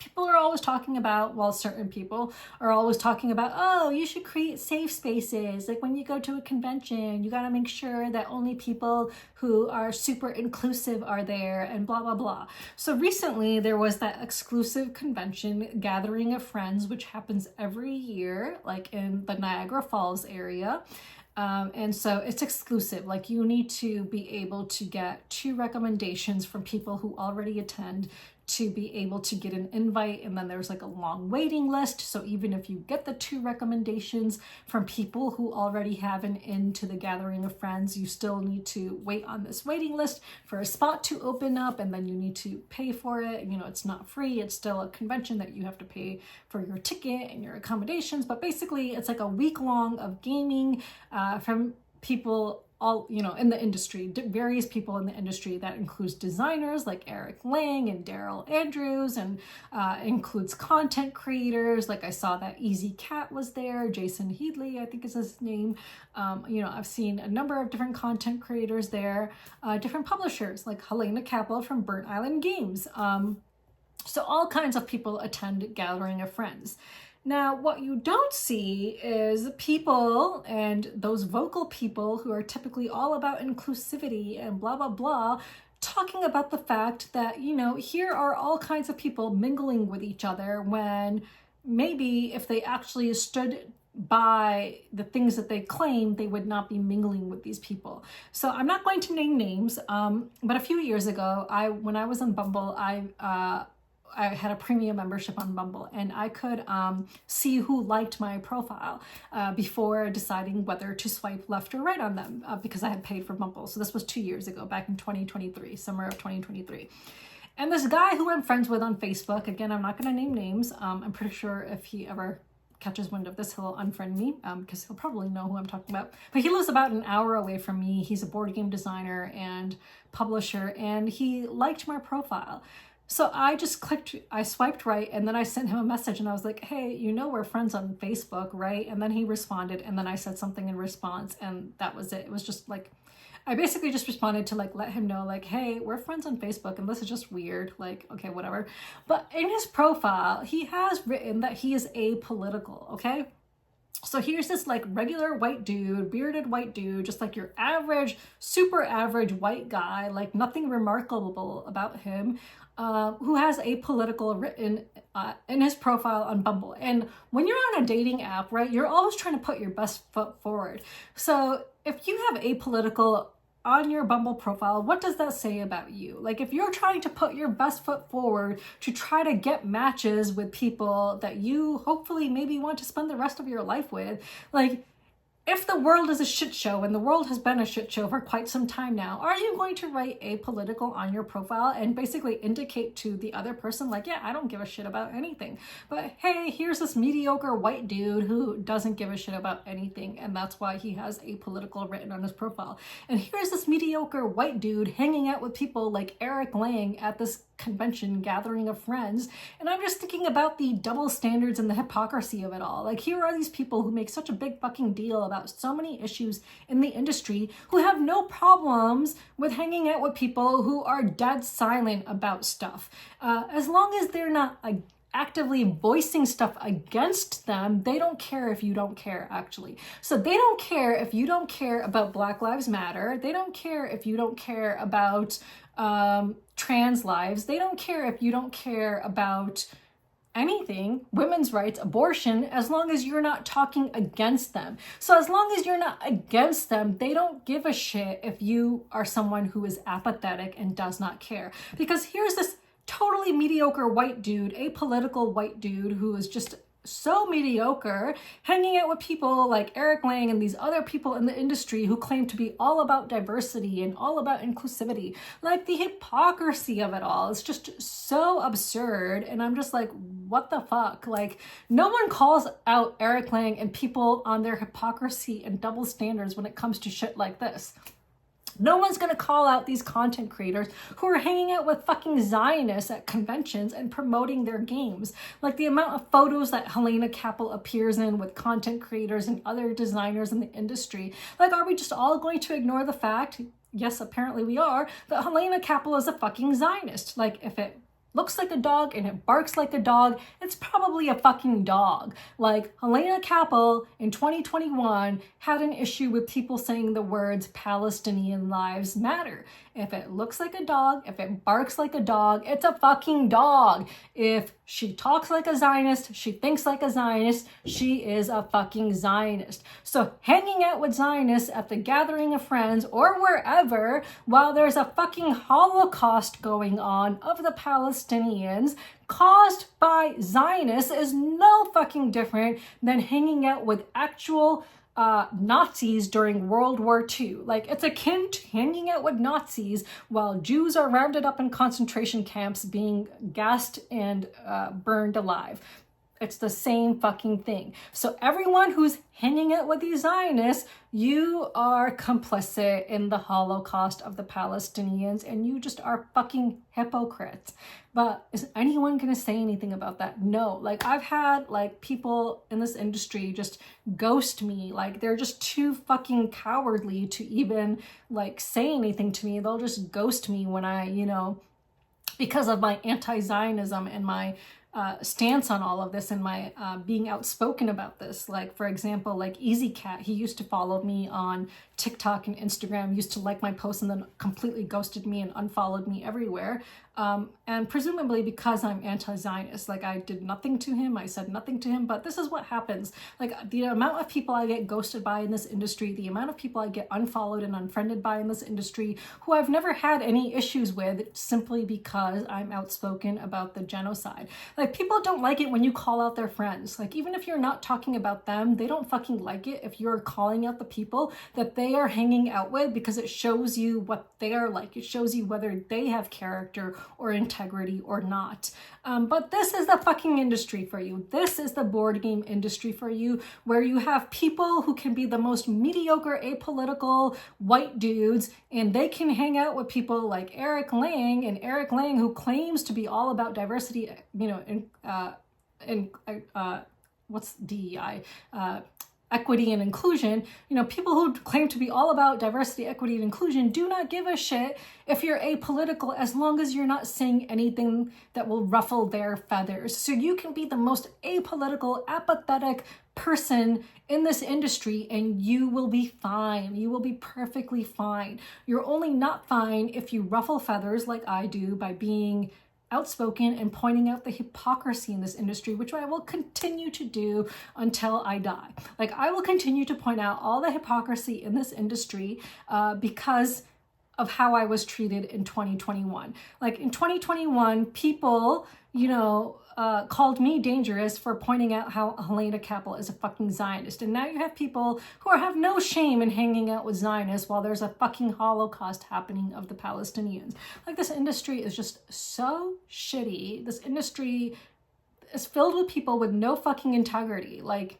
people are always talking about, well, certain people are always talking about, oh, you should create safe spaces. Like when you go to a convention, you got to make sure that only people who are super inclusive are there and blah, blah, blah. So recently there was that exclusive convention gathering of friends, which happens every year, like in the Niagara Falls area. And so it's exclusive. Like you need to be able to get 2 recommendations from people who already attend to be able to get an invite. And then there's like a long waiting list. So even if you get the 2 recommendations from people who already have an in to the gathering of friends, you still need to wait on this waiting list for a spot to open up, and then you need to pay for it. You know, it's not free. It's still a convention that you have to pay for your ticket and your accommodations. But basically it's like a week long of gaming from people all, you know, in the industry, various people in the industry. That includes designers like Eric Lang and Daryl Andrews, and includes content creators. Like I saw that Easy Cat was there, Jason Headley, I think is his name. You know, I've seen a number of different content creators there, different publishers like Helena Capel from Burnt Island Games. So all kinds of people attend Gathering of Friends. Now, what you don't see is people and those vocal people who are typically all about inclusivity and blah, blah, blah, talking about the fact that, you know, here are all kinds of people mingling with each other, when maybe if they actually stood by the things that they claim, they would not be mingling with these people. So I'm not going to name names, but a few years ago, when I was on Bumble, I had a premium membership on Bumble, and I could see who liked my profile before deciding whether to swipe left or right on them, because I had paid for Bumble. So this was 2 years ago, back in 2023, summer of 2023. And this guy who I'm friends with on Facebook, again, I'm not going to name names. I'm pretty sure if he ever catches wind of this, he'll unfriend me, because he'll probably know who I'm talking about. But he lives about an hour away from me. He's a board game designer and publisher, and he liked my profile. So I swiped right, and then I sent him a message, and I was like, hey, you know, we're friends on Facebook, right? And then he responded, and then I said something in response, and that was it. It was just like, I basically just responded to like let him know like, hey, we're friends on Facebook, and this is just weird, like, okay, whatever. But in his profile, he has written that he is apolitical, okay? So here's this like regular white dude, bearded white dude, just like your average, super average white guy, like nothing remarkable about him, who has apolitical written in his profile on Bumble. And when you're on a dating app, right, you're always trying to put your best foot forward. So if you have apolitical on your Bumble profile, what does that say about you? Like if you're trying to put your best foot forward to try to get matches with people that you hopefully maybe want to spend the rest of your life with, like if the world is a shit show, and the world has been a shit show for quite some time now, are you going to write apolitical on your profile and basically indicate to the other person like, yeah, I don't give a shit about anything, but hey, here's this mediocre white dude who doesn't give a shit about anything, and that's why he has apolitical written on his profile. And here's this mediocre white dude hanging out with people like Eric Lang at this convention gathering of friends, and I'm just thinking about the double standards and the hypocrisy of it all. Like here are these people who make such a big fucking deal about so many issues in the industry, who have no problems with hanging out with people who are dead silent about stuff. As long as they're not actively voicing stuff against them, they don't care if you don't care, actually. So they don't care if you don't care about Black Lives Matter. They don't care if you don't care about trans lives. They don't care if you don't care about anything, women's rights, abortion, as long as you're not talking against them. So as long as you're not against them, they don't give a shit if you are someone who is apathetic and does not care. Because here's this totally mediocre white dude, apolitical white dude who is just so mediocre, hanging out with people like Eric Lang and these other people in the industry who claim to be all about diversity and all about inclusivity. Like the hypocrisy of it all is just so absurd. And I'm just like, what the fuck? Like no one calls out Eric Lang and people on their hypocrisy and double standards when it comes to shit like this. No one's going to call out these content creators who are hanging out with fucking Zionists at conventions and promoting their games. Like the amount of photos that Helena Capel appears in with content creators and other designers in the industry. Like, are we just all going to ignore the fact, yes, apparently we are, that Helena Capel is a fucking Zionist? Like, if it looks like a dog and it barks like a dog, it's probably a fucking dog. Like Helena Cappel in 2021 had an issue with people saying the words Palestinian lives matter. If it looks like a dog, if it barks like a dog, it's a fucking dog. If she talks like a Zionist, she thinks like a Zionist, she is a fucking Zionist. So hanging out with Zionists at the gathering of friends or wherever while there's a fucking Holocaust going on of the Palestinians caused by Zionists is no fucking different than hanging out with actual Nazis during World War II. Like, it's akin to hanging out with Nazis while Jews are rounded up in concentration camps being gassed and burned alive. It's the same fucking thing. So everyone who's hanging out with these Zionists, you are complicit in the Holocaust of the Palestinians, and you just are fucking hypocrites. But is anyone gonna say anything about that? No. Like, I've had like people in this industry just ghost me. Like, they're just too fucking cowardly to even like say anything to me. They'll just ghost me when I, because of my anti-Zionism and my stance on all of this and my being outspoken about this. Like, for example, like Easy Cat, he used to follow me on TikTok and Instagram, used to like my posts and then completely ghosted me and unfollowed me everywhere. And presumably because I'm anti-Zionist, like I did nothing to him, I said nothing to him, but this is what happens. Like, the amount of people I get ghosted by in this industry, the amount of people I get unfollowed and unfriended by in this industry who I've never had any issues with simply because I'm outspoken about the genocide. Like, people don't like it when you call out their friends. Like, even if you're not talking about them, they don't fucking like it if you're calling out the people that they are hanging out with, because it shows you what they are like. It shows you whether they have character or integrity or not. But this is the fucking industry for you. This is the board game industry for you, where you have people who can be the most mediocre, apolitical white dudes, and they can hang out with people like Eric Lang, and Eric Lang, who claims to be all about diversity, what's DEI? Equity and inclusion. People who claim to be all about diversity, equity, and inclusion do not give a shit if you're apolitical, as long as you're not saying anything that will ruffle their feathers. So you can be the most apolitical, apathetic person in this industry and you will be fine. You will be perfectly fine. You're only not fine if you ruffle feathers like I do by being outspoken and pointing out the hypocrisy in this industry, which I will continue to do until I die. Like, I will continue to point out all the hypocrisy in this industry because of how I was treated in 2021. Like, in 2021, people, called me dangerous for pointing out how Helena Cappel is a fucking Zionist. And now you have people who have no shame in hanging out with Zionists while there's a fucking Holocaust happening of the Palestinians. Like, this industry is just so shitty. This industry is filled with people with no fucking integrity. Like,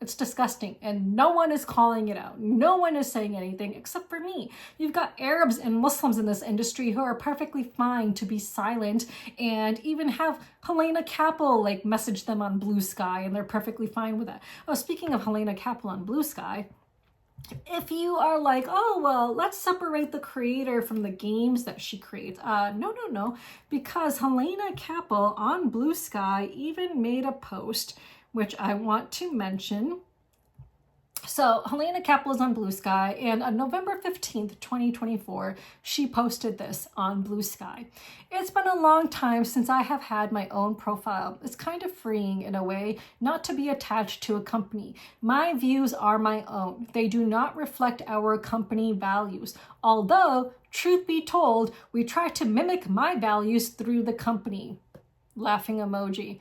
it's disgusting, and no one is calling it out. No one is saying anything except for me. You've got Arabs and Muslims in this industry who are perfectly fine to be silent and even have Helena Cappel like message them on Blue Sky, and they're perfectly fine with that. Oh, speaking of Helena Cappel on Blue Sky, if you are like, oh, well, let's separate the creator from the games that she creates. No, because Helena Cappel on Blue Sky even made a post which I want to mention. So Helena Cappel is on Blue Sky, and on November 15th, 2024, she posted this on Blue Sky. It's been a long time since I have had my own profile. It's kind of freeing in a way not to be attached to a company. My views are my own. They do not reflect our company values. Although, truth be told, we try to mimic my values through the company. Laughing emoji.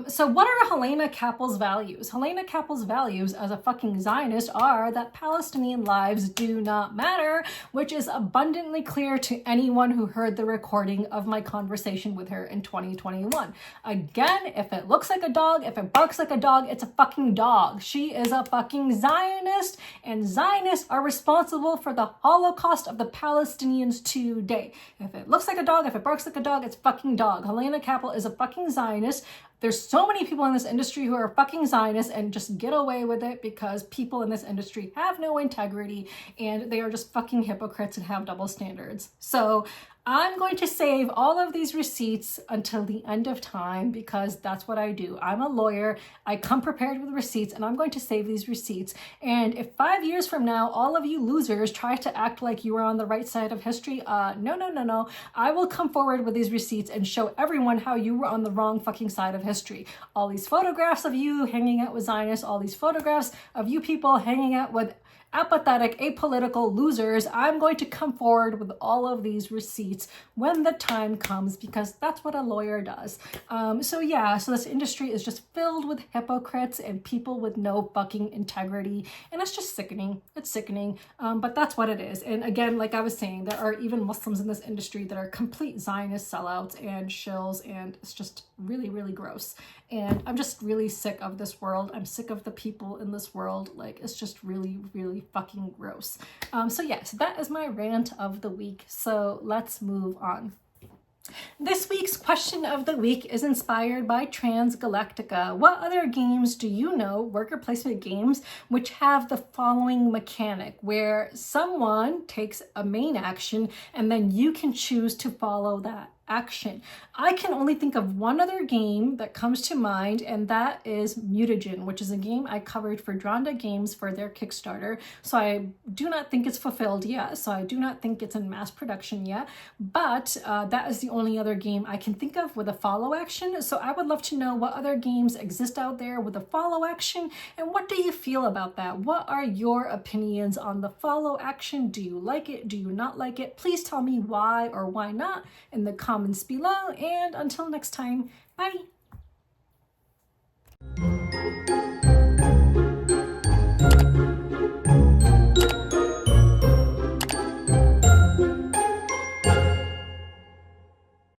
So what are Helena Cappel's values? Helena Cappel's values as a fucking Zionist are that Palestinian lives do not matter, which is abundantly clear to anyone who heard the recording of my conversation with her in 2021. Again, if it looks like a dog, if it barks like a dog, it's a fucking dog. She is a fucking Zionist, and Zionists are responsible for the Holocaust of the Palestinians today. If it looks like a dog, if it barks like a dog, it's fucking dog. Helena Cappel is a fucking Zionist. There's so many people in this industry who are fucking Zionists and just get away with it because people in this industry have no integrity and they are just fucking hypocrites and have double standards. So I'm going to save all of these receipts until the end of time because that's what I do. I'm a lawyer. I come prepared with receipts and I'm going to save these receipts. And if 5 years from now, all of you losers try to act like you were on the right side of history, no. I will come forward with these receipts and show everyone how you were on the wrong fucking side of history. All these photographs of you hanging out with Zionists, all these photographs of you people hanging out with apathetic, apolitical losers, I'm going to come forward with all of these receipts when the time comes because that's what a lawyer does. So this industry is just filled with hypocrites and people with no fucking integrity, and it's just sickening. It's sickening, but that's what it is. And again, like I was saying, there are even Muslims in this industry that are complete Zionist sellouts and shills, and it's just really, really gross. And I'm just really sick of this world. I'm sick of the people in this world. Like, it's just really, really fucking gross. So that is my rant of the week. So let's move on. This week's question of the week is inspired by Transgalactica. What other games do you know, worker placement games, which have the following mechanic, where someone takes a main action and then you can choose to follow that action? I can only think of one other game that comes to mind, and that is Mutagen, which is a game I covered for Dronda Games for their Kickstarter. So I do not think it's fulfilled yet. So I do not think it's in mass production yet. But that is the only other game I can think of with a follow action. So I would love to know what other games exist out there with a follow action, and what do you feel about that? What are your opinions on the follow action? Do you like it? Do you not like it? Please tell me why or why not in the comments below. And until next time, bye.